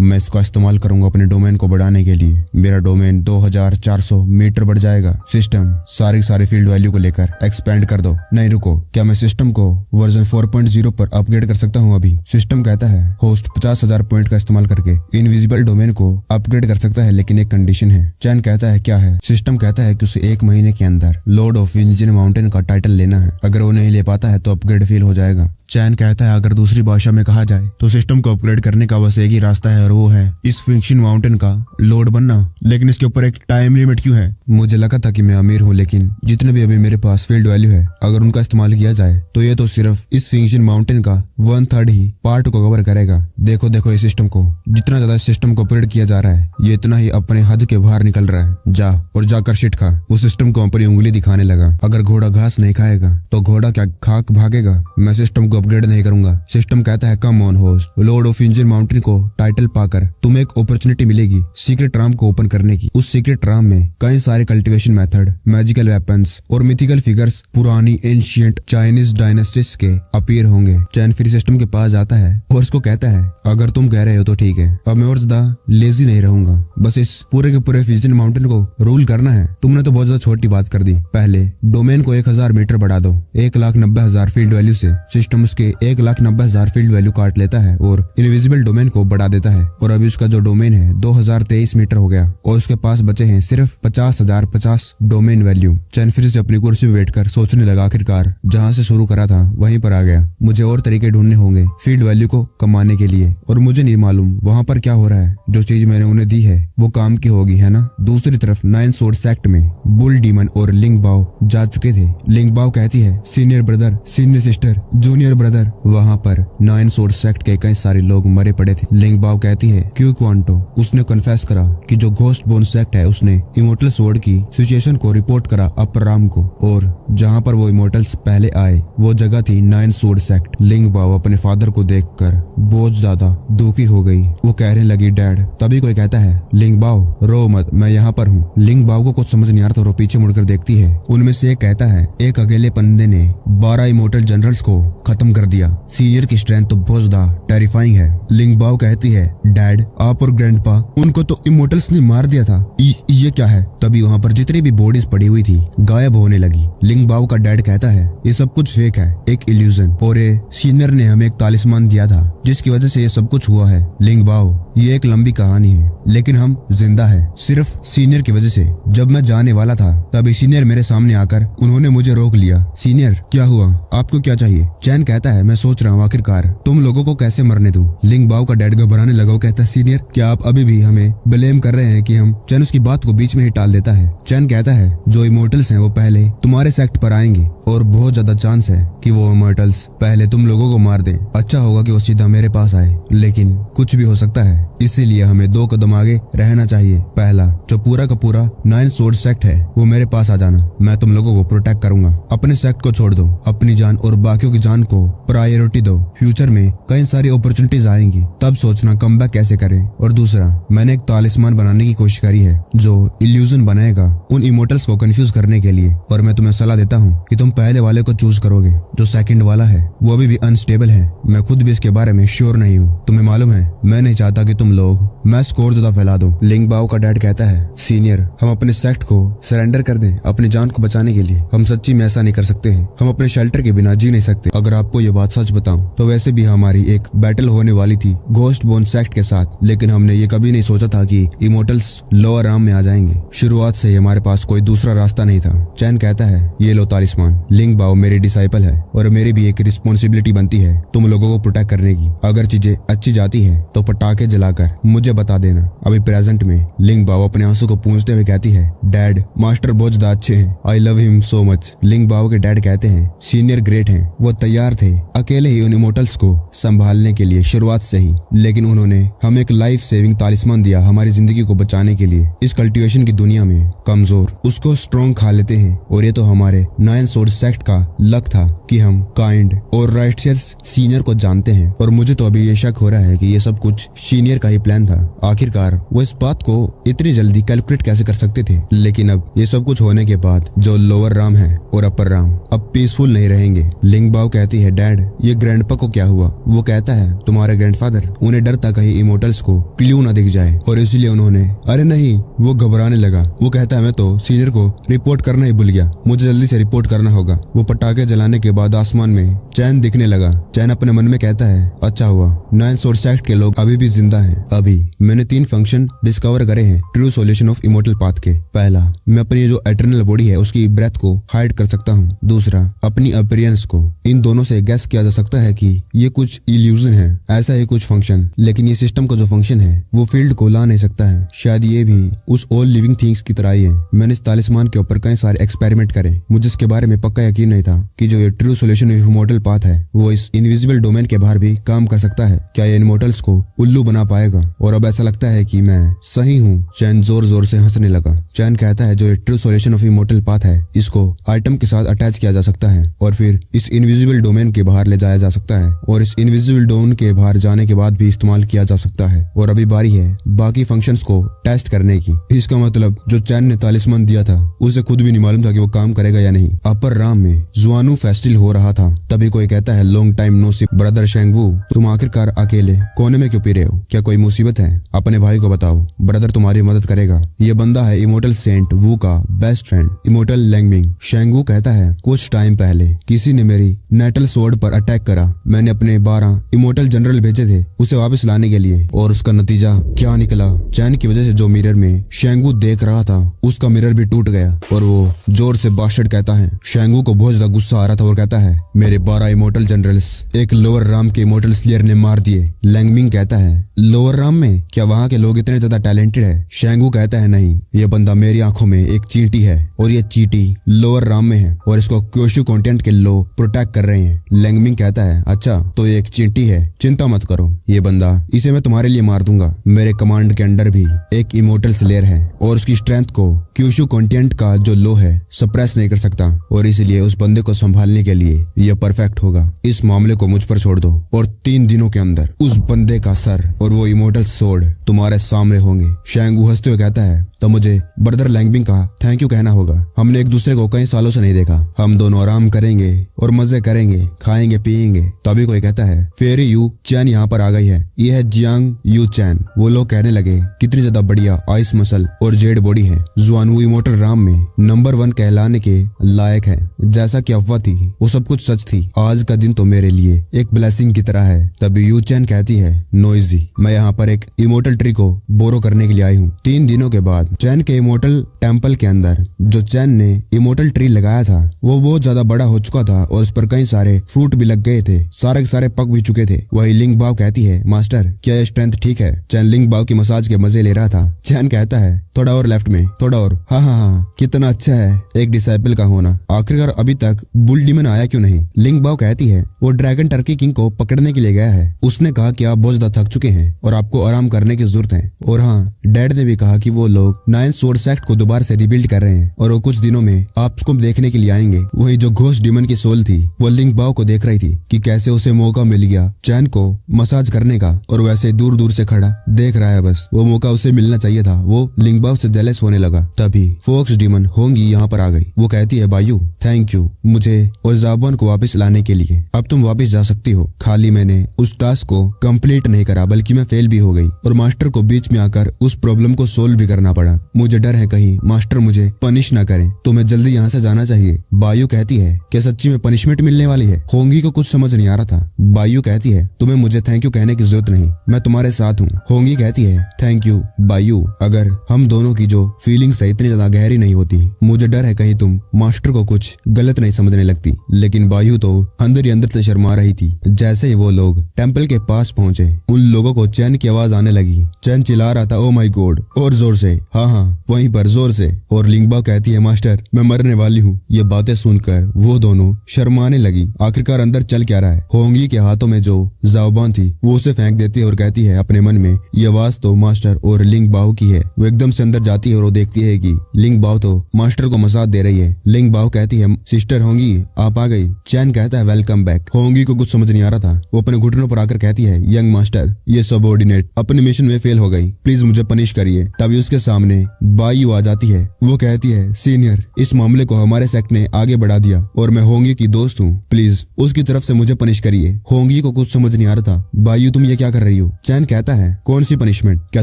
Speaker 1: मैं इसका इस्तेमाल करूंगा अपने डोमेन को बढ़ाने के लिए। मेरा डोमेन 2,400 मीटर बढ़ जाएगा। सिस्टम सारी फील्ड वैल्यू को लेकर एक्सपेंड कर दो। नहीं रुको, क्या मैं सिस्टम को वर्जन 4.0 पर अपग्रेड कर सकता हूँ अभी? सिस्टम कहता है होस्ट 50,000 पॉइंट का इस्तेमाल करके इनविजिबल डोमेन को अपग्रेड कर सकता है, लेकिन एक कंडीशन है। चैन कहता है क्या है? सिस्टम कहता है कि उसे 1 महीने के अंदर लॉर्ड ऑफ इंजिन माउंटेन का टाइटल लेना है। अगर वो नहीं ले पाता है तो अपग्रेड फेल हो जाएगा। चैन कहता है अगर दूसरी भाषा में कहा जाए तो सिस्टम को अपग्रेड करने का बस एक ही रास्ता है और वो है इस फिक्शन माउंटेन का लॉर्ड बनना। लेकिन इसके ऊपर एक टाइम लिमिट क्यों है? मुझे लगा था कि मैं अमीर हूँ, लेकिन जितने भी अभी मेरे पास फील्ड वैल्यू है अगर उनका इस्तेमाल किया जाए तो ये तो सिर्फ इस फिक्शन माउंटेन का 1/3 ही पार्ट को कवर करेगा। देखो इस सिस्टम को, जितना ज्यादा इस सिस्टम को अपग्रेड किया जा रहा है ये इतना ही अपने हद के बाहर निकल रहा है। जा और जाकर शिट खा। उस सिस्टम को अपनी उंगली दिखाने लगा। अगर घोड़ा घास नहीं खाएगा तो घोड़ा क्या खाक भागेगा? मैं सिस्टम को अपग्रेड नहीं करूंगा। सिस्टम कहता है come on host, Lord of engine mountain को टाइटल पाकर तुम्हें एक अपॉर्चुनिटी मिलेगी सीक्रेट राम को ओपन करने की। उस सीक्रेट राम में कई सारे कल्टीवेशन मेथड, मैजिकल वेपन्स और मिथिकल फिगर्स पुरानी एंशिएंट चाइनीज डायनेस्टीज के अपीयर होंगे। चैन फिर सिस्टम के पास जाता है और उसको कहता है अगर तुम कह रहे हो तो ठीक है, अब मैं और ज्यादा लेजी नहीं रहूंगा, बस इस पूरे के पूरे फिजन माउंटेन को रूल करना है। तुमने तो बहुत ज्यादा छोटी बात कर दी। पहले डोमेन को 1,000 मीटर बढ़ा दो 1,90,000 फील्ड वैल्यू से। सिस्टम उसके 1,90,000 फील्ड वैल्यू काट लेता है और इनविजिबल डोमेन को बढ़ा देता है और अभी उसका जो डोमेन है 2023 मीटर हो गया और उसके पास बचे हैं सिर्फ 50,050 डोमेन वैल्यू। चैन फिर से अपनी कुर्सी में बैठकर सोचने लगा आखिरकार जहाँ से शुरू करा था वहीं पर आ गया। मुझे और तरीके ढूंढने होंगे फील्ड वैल्यू को कमाने के लिए और मुझे नहीं मालूम वहाँ पर क्या हो रहा है। जो चीज मैंने उन्हें दी है वो काम की होगी, है ना? दूसरी तरफ 9 सोर्ड सेक्ट में बुल डीमन और लिंग बाओ जा चुके थे। लिंग बाओ कहती है senior brother, senior sister, junior brother. वहाँ पर 9 सोर्ड सेक्ट के कई सारे लोग मरे पड़े थे। लिंग बाओ कहती है क्यों क्वांटो उसने कन्फेस करा कि जो घोस्ट बोन सेक्ट है उसने इमोर्टल सोर्ड की सिचुएशन को रिपोर्ट करा अपर राम को और जहाँ पर वो इमोर्टल्स पहले आए वो जगह थी 9 सोर्ड सेक्ट। लिंग बाओ अपने फादर को देखकर बहुत ज्यादा दुखी हो गई। वो कहने लगी डैड। तभी कोई कहता है लिंग बाओ रो मत, मैं यहाँ पर हूँ। लिंग बाओ को कुछ समझ नहीं आ रहा तो वो पीछे मुड़कर देखती है। उनमें से एक कहता है एक अकेले बंदे ने 12 इमोर्टल जनरल्स को खत्म कर दिया। सीनियर की स्ट्रेंथ तो बहुत ज्यादा टेरिफाइंग है। लिंग बाओ कहती है डैड आप और ग्रैंडपा उनको तो इमोर्टल्स ने मार दिया था, ये क्या है? तभी वहाँ पर जितनी भी बॉडीज पड़ी हुई थी गायब होने लगी। लिंग बाओ का डैड कहता है ये सब कुछ फेक है, एक इल्यूजन, और ये सीनियर ने हमें एक तालिस्मान दिया था जिसकी वजह से ये सब कुछ हुआ है। लिंग बाओ ये एक लंबी कहानी है, लेकिन हम जिंदा है सिर्फ सीनियर की वजह से। जब मैं जाने वाला था तभी सीनियर मेरे सामने आकर उन्होंने मुझे रोक लिया। सीनियर, क्या हुआ? आपको क्या चाहिए? चैन कहता है, मैं सोच रहा हूँ आखिरकार तुम लोगों को कैसे मरने दूं। लिंग बाओ का डैड घबराने लगा। वो कहता है, सीनियर, क्या आप अभी भी हमें ब्लेम कर रहे हैं कि हम? चैन उसकी बात को बीच में ही टाल देता है। चैन कहता है, जो इमोर्टल्स हैं वो पहले तुम्हारे सेक्ट पर आएंगे और बहुत ज्यादा चांस है कि वो इमोर्टल्स पहले तुम लोगों को मार दें। अच्छा होगा कि वो सीधा मेरे पास आए, लेकिन कुछ भी हो सकता है, इसीलिए हमें 2 कदम आगे रहना चाहिए। पहला, जो पूरा का पूरा 9 सोर्ड सेक्ट है वो मेरे पास आ जाना। मैं तुम लोगों को प्रोटेक्ट करूंगा। अपने सेक्ट को छोड़ दो, अपनी जान और बाकियों की जान को प्रायोरिटी दो। फ्यूचर में कई सारी अपॉर्चुनिटीज आएंगी, तब सोचना कमबैक कैसे करें। और दूसरा, मैंने एक तालिस्मान बनाने की कोशिश करी है जो इल्यूजन बनाएगा उन इमोर्टल्स को कंफ्यूज करने के लिए। और मैं तुम्हें सलाह देता हूँ कि तुम पहले वाले को चूज करोगे। जो सेकंड वाला है वो अभी भी अनस्टेबल है। मैं खुद भी इसके बारे में श्योर नहीं हूँ। तुम्हें मालूम है, मैं नहीं चाहता कि तुम लोग मैं स्कोर ज्यादा फैला दूं। लिंग बाओ का डैड कहता है, सीनियर, हम अपने सेक्ट को सरेंडर कर दें अपनी जान को बचाने के लिए। हम सच्ची में ऐसा नहीं कर सकते हैं। हम अपने शेल्टर के बिना जी नहीं सकते। अगर आपको ये बात सच बताऊं तो वैसे भी हमारी एक बैटल होने वाली थी घोस्ट बोन सेक्ट के साथ, लेकिन हमने ये कभी नहीं सोचा था कि इमोर्टल्स लोअर आर्म में आ जाएंगे। शुरुआत से ही हमारे पास कोई दूसरा रास्ता नहीं था। चैन कहता है, ये लो तालिस्मान। लिंग बाओ मेरी डिसाइपल है और मेरी भी एक रिस्पॉन्सिबिलिटी बनती है तुम लोगों को प्रोटेक्ट करने की। अगर चीजें अच्छी जाती है तो पटाखे जलाकर मुझे बता देना। अभी प्रेजेंट में लिंग बाओ अपने आंसू को पूंछते हुए कहती है, डैड, मास्टर बहुत ज्यादा अच्छे हैं। I love him so much. लिंग बाओ के डैड कहते हैं, सीनियर ग्रेट हैं। वो तैयार थे अकेले ही उन इमोर्टल्स को संभालने के लिए शुरुआत से ही, लेकिन उन्होंने हमें एक लाइफ सेविंग तालिस्मान दिया हमारी जिंदगी को बचाने के लिए। इस कल्टिवेशन की दुनिया में कमजोर उसको स्ट्रॉन्ग खा लेते हैं। और ये तो हमारे 9 सोर्ड सेक्ट का लक था कि हम काइंड और राइटियस सीनियर को जानते हैं। और मुझे तो अभी ये शक हो रहा है कि ये सब कुछ सीनियर का ही प्लान था। आखिरकार वो इस बात को इतनी जल्दी कैलकुलेट कैसे कर सकते थे। लेकिन अब ये सब कुछ होने के बाद जो लोअर राम है और अपर राम अब पीसफुल नहीं रहेंगे। लिंग बाओ कहती है, डैड, ये ग्रैंडपा को क्या हुआ? वो कहता है, तुम्हारे ग्रैंडफादर, उन्हें डर था कहीं इमोर्टल्स को क्लू ना दिख जाए और इसलिए उन्होंने, अरे नहीं, वो घबराने लगा। वो कहता है, मैं तो सीनियर को रिपोर्ट करना ही भूल गया। मुझे जल्दी से रिपोर्ट करना होगा। वो पटाखे जलाने के बाद आसमान में चैन दिखने लगा। चैन अपने मन में कहता है, अच्छा हुआ 9 सोर्ड सेक्ट के लोग अभी भी जिंदा हैं। अभी मैंने 3 फंक्शन डिस्कवर करे हैं true solution of immortal path के। पहला, मैं अपनी जो एटर्नल बॉडी है उसकी ब्रेथ को हाइड कर सकता हूँ। दूसरा, अपनी अपीयरेंस को। इन दोनों से गैस किया जा सकता है कि ये कुछ इल्यूजन है, ऐसा ही कुछ फंक्शन। लेकिन ये सिस्टम का जो फंक्शन है वो फील्ड को ला नहीं सकता है। शायद ये भी उस ऑल लिविंग थिंग्स की तरह ही है। मैंने इस तालिस्मान के ऊपर कई सारे एक्सपेरिमेंट करे। मुझे इसके बारे में पक्का यकीन नहीं था कि जो ये true solution of immortal path है वो इस इनविजिबल डोमेन के बाहर भी काम कर सकता है। क्या ये इमोर्टल्स को उल्लू बना पाएगा? और अब ऐसा लगता है कि मैं सही हूँ। चैन जोर जोर से हंसने लगा। चैन कहता है, जो ये true solution of immortal path है इसको आइटम के साथ अटैच किया जा सकता है और फिर इस इनविजिबल डोमेन के बाहर ले जाया जा सकता है और इस इनविजिबल डोमेन के बाहर जाने के बाद भी इस्तेमाल किया जा सकता है। और अभी बारी है बाकी फंक्शंस को टेस्ट करने की। इसका मतलब जो चैन ने तालिस्मान दिया था उसे खुद भी नहीं मालूम था कि वो काम करेगा या नहीं। अपर राम में जुआनू फेस्टिवल हो रहा था। तभी कोई कहता है, लॉन्ग टाइम नो सी ब्रदर शेंगवू, तुम आखिरकार अकेले कोने में क्यों पी रहे हो? क्या कोई मुसीबत है? अपने भाई को बताओ, ब्रदर तुम्हारी मदद करेगा। ये बंदा है इमोर्टल सेंट वू का बेस्ट फ्रेंड, इमोर्टल लैंगमिंग। शेंगवू कहता है, कुछ टाइम पहले किसी ने मेरी नेटल सोर्ड पर अटैक करा। मैंने अपने 12 इमोर्टल जनरल भेजे थे उसे वापस लाने के लिए, और उसका नतीजा क्या निकला? चैन की वजह से जो मिरर में शेंगवू देख रहा था उसका मिरर भी टूट गया और वो जोर से बास्टर्ड कहता है। शेंगवू को बहुत ज्यादा गुस्सा आ रहा था और कहता है, मेरे 12 इमोर्टल जनरल्स एक लोअर राम के इमोर्टल स्लेयर ने मार दिए। लैंगमिंग कहता है, लोअर राम में क्या वहाँ के लोग इतने ज्यादा टैलेंटेड है? शेंगवू कहता है, नहीं, ये बंदा मेरी आंखों में एक चींटी है और ये चींटी लोअर राम में है और इसको क्योशु कंटेंट के लोग प्रोटेक्ट कर रहे हैं। लैंगमिंग कहता है, अच्छा तो ये एक चींटी है, चिंता मत करो, ये बंदा, इसे मैं तुम्हारे लिए मार दूंगा। मेरे कमांड के अंडर भी एक इमोर्टल स्लेयर है और उसकी स्ट्रेंथ को क्योशु कंटेंट का जो लो है सप्रेस नहीं कर सकता और इसलिए उस बंदे को संभालने के लिए यह परफेक्ट होगा। इस मामले को मुझ पर छोड़ दो और 3 दिनों के अंदर उस बंदे का सर और वो इमोर्टल सोर्ड तुम्हारे सामने होंगे। शेंगवू हंसते हुए कहता है, तो मुझे ब्रदर लैंगमिंग का थैंक यू कहना होगा। हमने एक दूसरे को कई सालों से नहीं देखा। हम दोनों आराम करेंगे और मजे करेंगे, खाएंगे पिएंगे। तभी कोई कहता है, फेरी यू चैन यहाँ पर आ गई है। ये है जियांग यू चैन। वो लोग कहने लगे, कितनी ज्यादा बढ़िया आइस मसल और जेड बॉडी है। जुआनवू इमोर्टल राम में नंबर 1 कहलाने के लायक है। जैसा कि अफवाह थी वो सब कुछ सच थी। आज का दिन तो मेरे लिए एक ब्लेसिंग की तरह है। तभी यू चैन कहती है, नोइजी, मैं यहाँ पर एक इमोर्टल ट्री को बोरो करने के लिए आई हूँ। 3 दिनों के बाद चैन के इमोर्टल टेम्पल के अंदर जो चैन ने इमोर्टल ट्री लगाया था वो बहुत ज्यादा बड़ा हो चुका था और उस पर कई सारे फ्रूट भी लग गए थे, सारे के सारे पक भी चुके थे। वही लिंग बाव कहती है, मास्टर क्या ये स्ट्रेंथ ठीक है? चैन लिंग बाव की मसाज के मजे ले रहा था। चैन कहता है, थोड़ा और लेफ्ट में, थोड़ा और। हाँ हाँ हाँ, कितना अच्छा है एक डिसाइपल का होना। आखिरकार अभी तक बुल डीमन आया क्यों नहीं? लिंग बाव कहती है, वो ड्रैगन टर्की किंग को पकड़ने के लिए गया है। उसने कहा कि आप बहुत ज्यादा थक चुके हैं और आपको आराम करने की जरूरत है। और हाँ, डैड ने भी कहा कि वो लोग 9 स्वॉर्ड सेक्ट को दोबारा से रिबिल्ड कर रहे हैं और वो कुछ दिनों में आपको देखने के लिए आएंगे। वही जो घोस्ट डीमन की सोल थी वो लिंग बाव को देख रही थी कि कैसे उसे मौका मिल गया चैन को मसाज करने का, और वैसे दूर दूर से खड़ा देख रहा है। बस वो मौका उसे मिलना चाहिए था। वो लिंग बाव से जेलस होने लगा। तभी फोक्स डीमन होंगी यहाँ पर आ गई। वो कहती है, बायू थैंक यू मुझे और जाबॉन को वापस लाने के लिए। अब तुम वापस जा सकती हो। खाली मैंने उस टास्क को कंप्लीट नहीं करा बल्कि मैं फेल भी हो गई और मास्टर को बीच में आकर उस प्रॉब्लम को सोल्व भी करना पड़ा। मुझे डर है कहीं मास्टर मुझे पनिश ना करें, तो मैं जल्दी यहाँ से जाना चाहिए। बायू कहती है, क्या सच्ची में पनिशमेंट मिलने वाली है? होंगी को कुछ समझ नहीं आ रहा था। बायू कहती है, तुम्हें मुझे थैंक यू कहने की जरूरत नहीं, मैं तुम्हारे साथ हूँ। होंगी कहती है, थैंक यू बायू। अगर हम दोनों की जो फीलिंग्स है इतनी ज्यादा गहरी नहीं होती, मुझे डर है कहीं तुम मास्टर को कुछ गलत नहीं समझने लगती। लेकिन बायू तो अंदर ही अंदर से शर्मा रही थी। जैसे ही वो लोग टेम्पल के पास पहुंचे, उन लोगों को चैन की आवाज आने लगी। चैन चिल्ला रहा था, ओ माय गॉड, और जोर से। हाँ हाँ, वहीं पर जोर से। और लिंगबा कहती है, मास्टर मैं मरने वाली हूँ। ये बातें सुनकर वो दोनों शर्माने लगी। आखिरकार अंदर चल क्या रहा है? होंगी के हाथों में जो जाओबान थी वो उसे फेंक देती है और कहती है अपने मन में, ये आवाज तो मास्टर और लिंग बाव की है। वो एकदम से अंदर जाती है और वो देखती है कि लिंग बाव तो मास्टर को मसाज दे रही है। लिंग बाव कहती है, सिस्टर होंगी आप आ गई। चैन कहता है, वेलकम बैक। होंगी को कुछ समझ नहीं आ रहा था। वो अपने घुटनों पर आकर कहती है, यंग मास्टर ये सबऑर्डिनेट अपने मिशन में फेल हो गई, प्लीज मुझे पनिश करिए। तभी उसके सामने बायू आ जाती है। वो कहती है, सीनियर इस मामले को हमारे सेक्ट ने आगे बढ़ा दिया और मैं होंगी की दोस्त हूँ, प्लीज उसकी तरफ से मुझे पनिश करिए। होंगी को कुछ समझ नहीं आ रहा था। बायू तुम ये क्या कर रही हो? चैन कहता है, कौन सी पनिशमेंट? क्या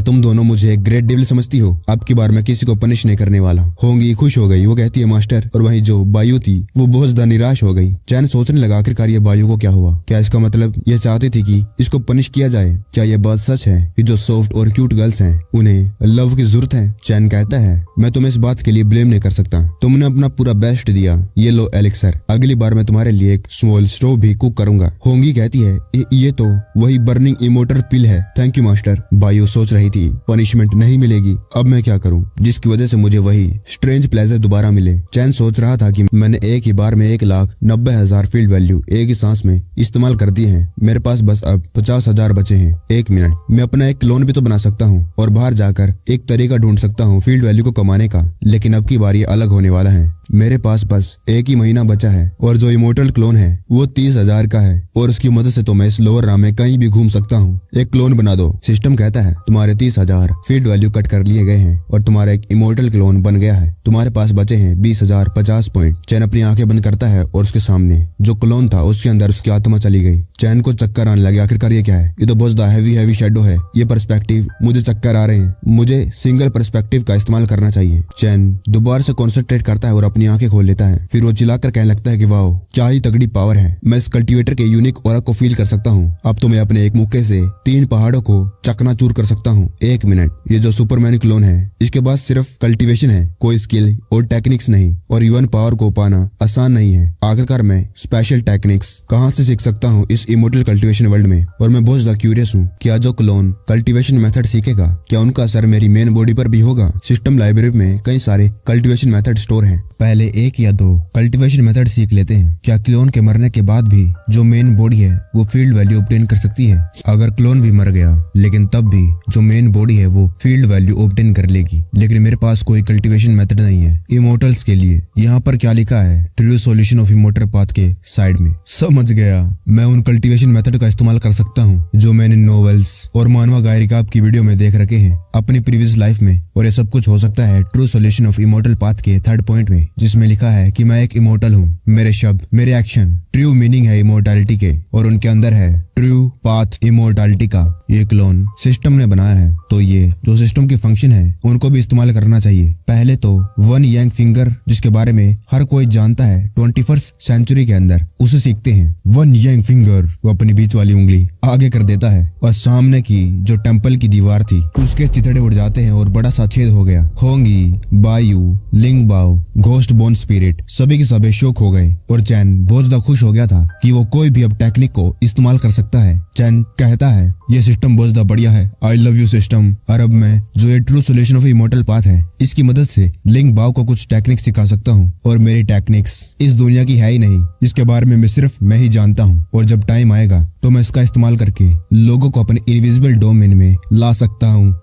Speaker 1: तुम दोनों मुझे ग्रेट डेविल समझती हो? अब की बार मैं किसी को पनिश नहीं करने वाला। होंगी खुश हो गई। वो कहती है, मास्टर। और वहीं जो बायू थी वो बहुत ज्यादा निराश हो गई। चैन सोचने लगा, आखिरकार ये बायू को क्या हुआ? क्या इसका मतलब ये चाहती थी कि इसको पनिश किया जाए? क्या ये बात सच है कि जो सॉफ्ट और क्यूट गर्ल्स हैं उन्हें लव की जरूरत है? चैन कहता है, मैं तुम्हें इस बात के लिए ब्लेम नहीं कर सकता, तुमने अपना पूरा बेस्ट दिया। ये लो एलिक्सर, अगली बार मैं तुम्हारे लिए एक स्मॉल स्टोव भी कुक करूंगा। होंगी कहती है, ये तो वही बर्निंग इमोर्टल पिल है। Thank you master. बायू सोच रही थी पनिशमेंट नहीं मिलेगी, अब मैं क्या करूं जिसकी वजह से मुझे वही स्ट्रेंज प्लेजर दोबारा मिले। चैन सोच रहा था कि मैंने एक ही बार में 1,90,000 फील्ड वैल्यू एक ही सांस में इस्तेमाल कर दिए हैं। मेरे पास बस अब 50,000 बचे हैं। 1 मिनट, मैं अपना एक क्लोन भी तो बना सकता हूँ और बाहर जाकर एक तरीका ढूंढ सकता हूँ फील्ड वैल्यू को कमाने का। लेकिन अब की बार ये अलग होने वाला है। मेरे पास बस 1 ही महीना बचा है और जो इमोर्टल क्लोन है वो 30,000 का है और उसकी मदद से तो मैं इस लोअर राम में कहीं भी घूम सकता हूँ। एक क्लोन बना दो। सिस्टम कहता है, तुम्हारे 30,000 फील्ड वैल्यू कट कर लिए गए हैं और तुम्हारा एक इमोर्टल क्लोन बन गया है। तुम्हारे पास बचे हैं 20,050 पॉइंट। चैन अपनी आंखें बंद करता है और उसके सामने जो क्लोन था उसके अंदर उसकी आत्मा चली गई। चैन को चक्कर आने लगे। आखिरकार ये क्या है? ये तो बहुत ज्यादा हैवी शेडो है। ये पर्सपेक्टिव, मुझे चक्कर आ रहे हैं। मुझे सिंगल पर्सपेक्टिव का इस्तेमाल करना चाहिए। चैन दोबारा से कॉन्सेंट्रेट करता है और अपनी आंखें खोल लेता है। फिर वो चिल्लाकर कहने लगता है कि वाओ, क्या ही तगड़ी पावर है। मैं इस कल्टीवेटर के यूनिक ऑरा को फील कर सकता हूँ। अब तो मैं अपने एक मुक्के से 3 पहाड़ों को चकनाचूर कर सकता हूँ। 1 मिनट, ये जो सुपरमैन क्लोन है इसके पास सिर्फ कल्टीवेशन है, कोई स्किल और टेक्निक्स नहीं, और यूएन पावर को पाना आसान नहीं है। आखिरकार मैं स्पेशल टेक्निक्स कहाँ से सीख सकता हूँ इस इमोर्टल कल्टीवेशन वर्ल्ड में? और मैं बहुत ज्यादा क्यूरियस हूँ, क्या जो क्लोन कल्टीवेशन मेथड सीखेगा क्या उनका असर मेरी मेन बॉडी पर भी होगा? सिस्टम लाइब्रेरी में कई सारे कल्टीवेशन मेथड स्टोर हैं। पहले 1 या 2 कल्टीवेशन मेथड सीख लेते हैं। क्या क्लोन के मरने के बाद भी जो मेन बॉडी है वो फील्ड वैल्यू ऑब्टेन कर सकती है? अगर क्लोन भी मर गया लेकिन तब भी जो मेन बॉडी है वो फील्ड वैल्यू ऑब्टेन कर लेगी। लेकिन मेरे पास कोई कल्टीवेशन मेथड नहीं है इमोर्टल्स के लिए। यहाँ पर क्या लिखा है? True solution of immortal path के साइड में। समझ गया, मैं उन कल्टीवेशन मेथड का इस्तेमाल कर सकता हूँ जो मैंने नॉवेल्स और मानवा गाय रिकाप की वीडियो में देख रखे हैं अपनी प्रीवियस लाइफ में। और ये सब कुछ हो सकता है true solution of immortal path के 3rd पॉइंट में, जिसमें लिखा है कि मैं एक इमोर्टल हूँ। मेरे शब्द, मेरे एक्शन ट्रू मीनिंग है इमोर्टैलिटी के, और उनके अंदर है ट्रू पाथ इमोर्टैलिटी का। ये क्लोन सिस्टम ने बनाया है, तो ये जो सिस्टम की फंक्शन है उनको भी इस्तेमाल करना चाहिए। पहले तो 1 यांग फिंगर, जिसके बारे में हर कोई जानता है 21st सेंचुरी के अंदर, उसे सीखते हैं। 1 यांग फिंगर, वो अपनी बीच वाली उंगली आगे कर देता है और सामने की जो टेम्पल की दीवार थी उसके चिथड़े उड़ जाते हैं और बड़ा सा छेद हो गया। होंगी, बायू, लिंग बाओ, घोस्ट बोन स्पिरिट सभी के सभी शौक हो गए और चैन बहुत ज्यादा खुश हो गया था कि वो कोई भी अब टेक्निक को इस्तेमाल कर सकता है। चैन कहता है ये सिस्टम बहुत ज्यादा बढ़िया है, आई लव यू सिस्टम। और अब मैं जो ये true solution of immortal path है इसकी मदद से लिंग बाओ को कुछ टेक्निक सिखा सकता हूँ और मेरी टेक्निक्स इस दुनिया की है ही नहीं, इसके बारे में सिर्फ मैं ही जानता हूँ और जब टाइम आएगा तो मैं इसका इस्तेमाल करके लोगों को अपने इनविजिबल डोमेन में ला सकता हूँ।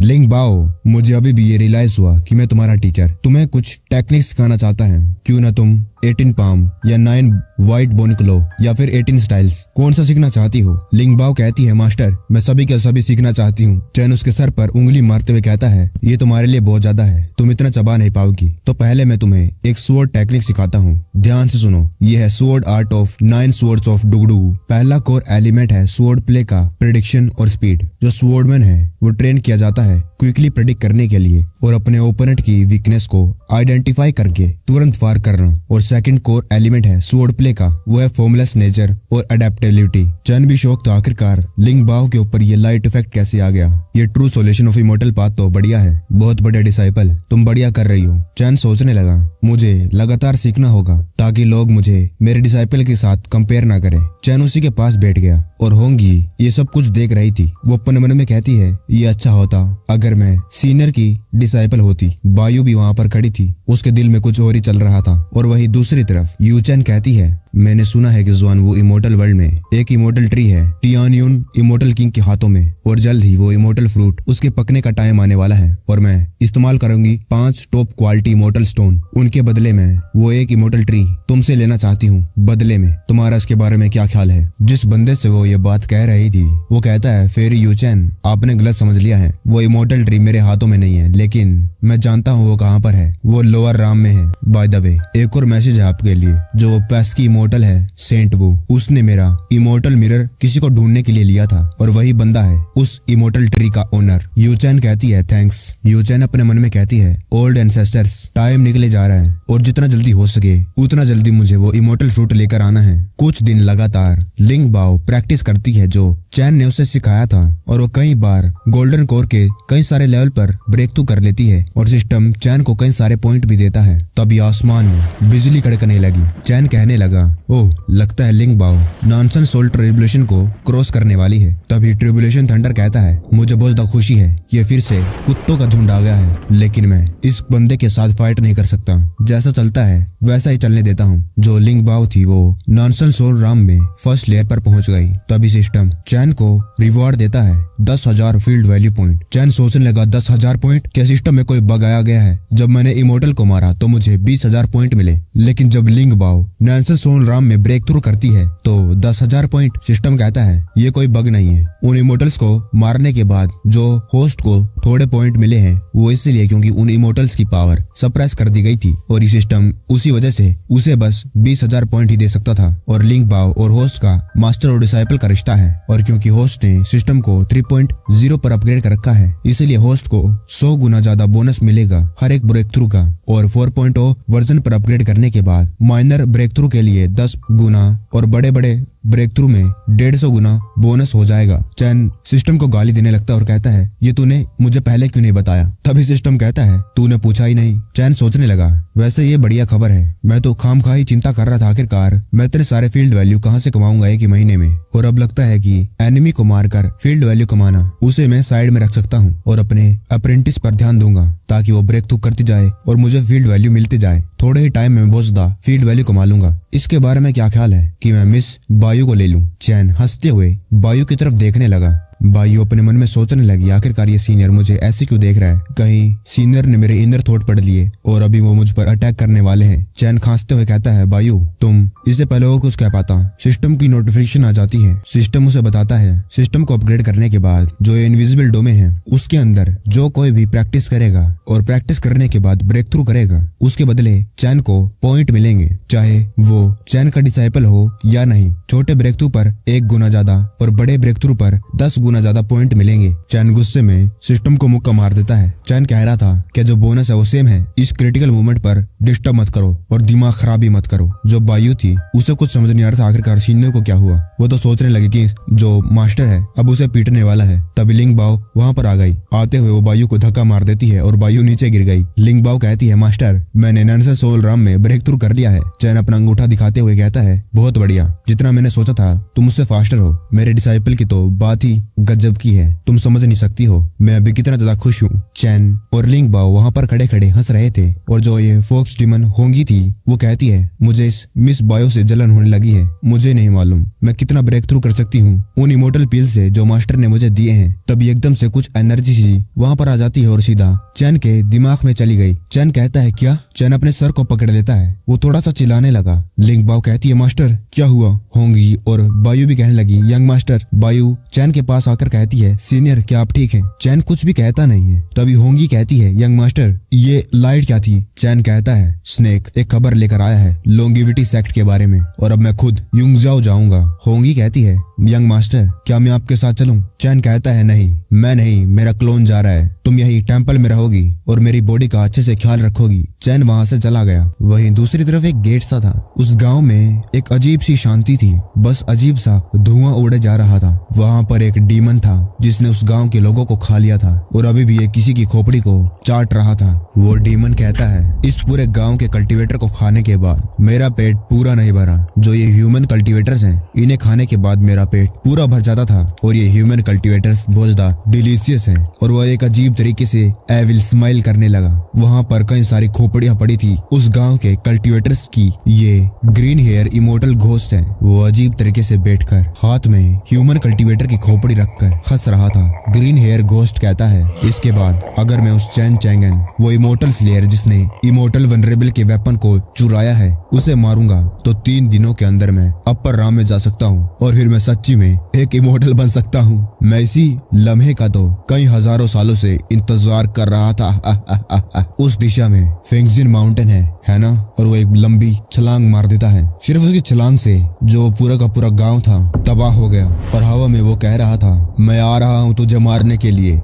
Speaker 1: लिंग बाओ, मुझे अभी भी ये रियलाइज हुआ कि मैं तुम्हारा टीचर तुम्हें कुछ टेक्निक्स सिखाना चाहता है। क्यों ना तुम 18 पाम या 9 व्हाइट बोन क्लो या फिर 18 स्टाइल्स कौन सा सीखना चाहती हो? लिंग बाओ कहती है मास्टर मैं सभी के सभी सीखना चाहती हूँ। चैन उसके सर पर उंगली मारते हुए कहता है ये तुम्हारे लिए बहुत ज्यादा है, तुम इतना चबा नहीं पाओगी। तो पहले मैं तुम्हें एक स्वॉर्ड टेक्निक सिखाता हूँ, ध्यान से सुनो। ये है sword art of 9 swords of Dugdu. पहला कोर एलिमेंट है स्वॉर्ड प्ले का प्रेडिक्शन और स्पीड। जो स्वॉर्डमैन है वो ट्रेन किया जाता है क्विकली प्रेडिक्ट करने के लिए और अपने ओपोनेंट की वीकनेस को आइडेंटिफाई करके तुरंत फार करना। और सेकंड कोर एलिमेंट है स्वॉर्ड प्ले का, वो है फॉर्मलेस नेचर और अडेप्टेबिलिटी। चैन भी शौक था आखिरकार लिंग बाओ के ऊपर ये लाइट इफेक्ट कैसे आ गया। ये true solution of immortal path तो बढ़िया है, बहुत बढ़िया डिसाइपल, तुम बढ़िया कर रही हो। चैन सोचने लगा मुझे लगातार सीखना होगा ताकि लोग मुझे मेरे डिसाइपल के साथ कंपेयर ना करें। चैन उसी के पास बैठ गया और होंगी ये सब कुछ देख रही थी। वो अपने मन में कहती है ये अच्छा होता अगर मैं सीनियर की डिसाइपल होती। बायू भी वहाँ पर खड़ी थी, उसके दिल में कुछ और ही चल रहा था। और वहीं दूसरी तरफ यूचैन कहती है मैंने सुना है कि जुआन वो इमोर्टल वर्ल्ड में एक इमोर्टल ट्री है टियानयुन इमोर्टल किंग के हाथों में और जल्द ही वो इमोर्टल फ्रूट उसके पकने का टाइम आने वाला है और मैं इस्तेमाल करूंगी 5 टॉप क्वालिटी इमोर्टल स्टोन। उनके बदले में वो एक इमोर्टल ट्री तुमसे लेना चाहती हूँ। बदले में तुम्हारा इसके बारे में क्या ख्याल है? जिस बंदे से वो ये बात कह रही थी वो कहता है फेरी यूचैन आपने गलत समझ लिया है, वो इमोर्टल ट्री मेरे हाथों में नहीं है, लेकिन मैं जानता हूँ वो कहाँ पर है, वो लोअर राम में है। बाय द वे एक और मैसेज है आपके लिए, जो वो पेस्की इमोर्टल है सेंट वो, उसने मेरा इमोर्टल मिरर किसी को ढूंढने के लिए लिया था और वही बंदा है उस इमोर्टल ट्री का ओनर। यूचैन कहती है थैंक्स। यूचैन अपने मन में कहती है ओल्ड एंसेस्टर्स टाइम निकले जा रहा है और जितना जल्दी हो सके उतना जल्दी मुझे वो इमोर्टल फ्रूट लेकर आना है। कुछ दिन लगातार लिंग बाओ प्रैक्टिस करती है जो चैन ने उसे सिखाया था और वो कई बार गोल्डन कोर के कई सारे लेवल पर ब्रेक थ्रू कर लेती है और सिस्टम चैन को कई सारे पॉइंट भी देता है। तभी आसमान में बिजली कड़कने लगी। चैन कहने लगा ओह लगता है लिंग बाओ नॉनसेंस सोल ट्रिब्यूलेशन को क्रॉस करने वाली है। तभी ट्रिब्यूलेशन थंडर कहता है मुझे बहुत ज्यादा खुशी है कि फिर से कुत्तों का झुंड आ गया है, लेकिन मैं इस बंदे के साथ फाइट नहीं कर सकता। जैसा चलता है वैसा ही चलने देता हूँ। जो लिंग बाओ थी वो नॉनसेंस सोल राम में फर्स्ट लेयर पर पहुंच गई। तभी सिस्टम चैन को रिवॉर्ड देता है 10,000 फील्ड वैल्यू पॉइंट। चैन सोचने लगा 10,000 पॉइंट? क्या सिस्टम में कोई बग आया गया है? जब मैंने इमोर्टल को मारा तो मुझे 20,000 पॉइंट मिले, लेकिन जब लिंग बाओ नॉनसेंस सोल राम में ब्रेक थ्रू करती है तो 10,000 पॉइंट। सिस्टम कहता है ये कोई बग नहीं है। उन इमोर्टल्स को मारने के बाद जो होस्ट को थोड़े पॉइंट मिले हैं वो इसलिए क्योंकि उन इमोर्टल्स की पावर सप्रेस कर दी गई थी और ये सिस्टम उसी वजह से उसे बस 20,000 पॉइंट ही दे सकता था। और लिंग बाओ और होस्ट का मास्टर और डिसाइपल का रिश्ता है और क्योंकि होस्ट ने सिस्टम को 3.0 पर अपग्रेड कर रखा है इसलिए होस्ट को 100 गुना ज्यादा बोनस मिलेगा हर एक ब्रेक थ्रू का। और 4.0 वर्जन पर अपग्रेड करने के बाद माइनर ब्रेक थ्रू के लिए 10 गुना और बड़े बड़े ब्रेक थ्रू में 150 गुना बोनस हो जाएगा। चैन सिस्टम को गाली देने लगता है और कहता है ये तूने मुझे पहले क्यों नहीं बताया? तभी सिस्टम कहता है तूने पूछा ही नहीं। चैन सोचने लगा वैसे ये बढ़िया खबर है, मैं तो खामखा ही चिंता कर रहा था आखिरकार मैं इतने सारे फील्ड वैल्यू कहाँ से कमाऊंगा एक ही महीने में। और अब लगता है कि एनिमी को मारकर फील्ड वैल्यू कमाना उसे मैं साइड में रख सकता हूँ और अपने अप्रेंटिस पर ध्यान दूंगा ताकि वो ब्रेक थ्रू करती जाए और मुझे फील्ड वैल्यू मिलती जाए। थोड़े ही टाइम में बहुत ज्यादा फील्ड वैल्यू कमा लूंगा। इसके बारे में क्या ख्याल है कि मैं मिस बायू को ले लूं? चैन हंसते हुए बायू की तरफ देखने लगा। बायू अपने मन में सोचने लगी आखिरकार ये सीनियर मुझे ऐसे क्यों देख रहा है? कहीं सीनियर ने मेरे इनर थॉट पढ़ लिए और अभी वो मुझ पर अटैक करने वाले हैं। चैन खांसते हुए कहता है बायू तुम इससे पहले और कुछ कह पाता। सिस्टम की नोटिफिकेशन आ जाती है। सिस्टम उसे बताता है सिस्टम को अपग्रेड करने के बाद जो इनविजिबल डोमेन है उसके अंदर जो कोई भी प्रैक्टिस करेगा और प्रैक्टिस करने के बाद ब्रेक थ्रू करेगा उसके बदले चैन को पॉइंट मिलेंगे, चाहे वो चैन का डिसाइपल हो या नहीं। छोटे ब्रेक थ्रू पर 1 गुना ज्यादा और बड़े ब्रेक थ्रू पर 10 गुना ज्यादा पॉइंट मिलेंगे। चैन गुस्से में सिस्टम को मुक्का मार देता है। चैन कह रहा था कि जो बोनस है वो सेम है, इस क्रिटिकल मोमेंट पर डिस्टर्ब मत करो और दिमाग खराब भी मत करो। जो बायू थी उसे कुछ समझ नहीं आ रहा था आखिरकार शिन्यो को क्या हुआ। वो तो सोचने लगी कि जो मास्टर है अब उसे पीटने वाला है। तभी लिंग बाओ वहाँ पर आ गई। आते हुए वो बायू को धक्का मार देती है और बायू नीचे गिर गई। लिंग बाओ कहती है, मास्टर मैंने नैनसे सोल राम में ब्रेक थ्रू कर लिया है। चैन अपना अंगूठा दिखाते हुए कहता है, बहुत बढ़िया, जितना मैंने सोचा था तुम मुझसे फास्टर हो। मेरे डिसाइपल की तो बात ही गजब की है, तुम समझ नहीं सकती हो मैं अभी कितना ज्यादा खुश हूँ। चैन और लिंग बाओ वहाँ पर खड़े खड़े हंस रहे थे और जो ये फोक्स डीमन होंगी थी वो कहती है, मुझे इस मिस बायो से जलन होने लगी है। मुझे नहीं मालूम मैं कितना ब्रेक थ्रू कर सकती हूँ उन इमोर्टल पील से जो मास्टर ने मुझे दिए हैं। तभी एकदम से कुछ एनर्जी सी वहाँ पर आ जाती है और सीधा चैन के दिमाग में चली गई। चैन कहता है, क्या? चैन अपने सर को पकड़ लेता है। वो थोड़ा सा चिल्लाने लगा। लिंग बाओ कहती है, मास्टर क्या हुआ? होंगी और बायू भी कहने लगी, यंग मास्टर। बायू चैन के पास आकर कहती है, सीनियर क्या आप ठीक हैं? चैन कुछ भी कहता नहीं है। तभी होंगी कहती है, यंग मास्टर ये लाइट क्या थी? चैन कहता है, स्नेक एक खबर लेकर आया है लॉन्गिविटी सेक्ट के बारे में और अब मैं खुद युंगजाओ जाऊंगा। होंगी कहती है, यंग मास्टर क्या मैं आपके साथ चलूं? चैन कहता है, नहीं मैं नहीं, मेरा क्लोन जा रहा है। तुम यही टेंपल में रहोगी और मेरी बॉडी का अच्छे से ख्याल रखोगी। चैन वहाँ से चला गया। वहीं दूसरी तरफ एक गेट सा था। उस गांव में एक अजीब सी शांति थी, बस अजीब सा धुआं उड़े जा रहा था। वहाँ पर एक डीमन था जिसने उस गांव के लोगों को खा लिया था और अभी भी ये किसी की खोपड़ी को चाट रहा था। वो डीमन कहता है, इस पूरे गाँव के कल्टिवेटर को खाने के बाद मेरा पेट पूरा नहीं भरा। जो ये ह्यूमन कल्टिवेटर्स हैं इन्हें खाने के बाद मेरा पेट पूरा भर जाता था और ये ह्यूमन कल्टिवेटर्स बहुत ज्यादा डिलीशियस हैं। और वह एक अजीब तरीके से एविल स्माइल करने लगा। वहाँ पर कई सारी खोपड़ियां पड़ी थी उस गांव के कल्टिवेटर्स की। ये ग्रीन हेयर इमोर्टल घोस्ट है। वो अजीब तरीके से बैठकर हाथ में ह्यूमन कल्टिवेटर की खोपड़ी रखकर हंस रहा था। ग्रीन हेयर घोस्ट कहता है, इसके बाद अगर मैं उस चैन चैंगन वो इमोर्टल स्लेयर जिसने इमोर्टल वनरेबल के वेपन को चुराया है उसे मारूंगा तो 3 दिनों के अंदर मैं अपर राम में जा सकता हूँ और फिर मैं सच्ची में एक इमोर्टल बन सकता हूँ। मैं इसी लम्हे का तो कई हजारों सालों से इंतजार कर रहा था। उस दिशा में फेंगजिन माउंटेन है ना? और वो एक लंबी छलांग मार देता है। सिर्फ उसकी छलांग से जो पूरा का पूरा गांव था तबाह हो गया और हवा में वो कह रहा था, मैं आ रहा हूँ तुझे मारने के लिए।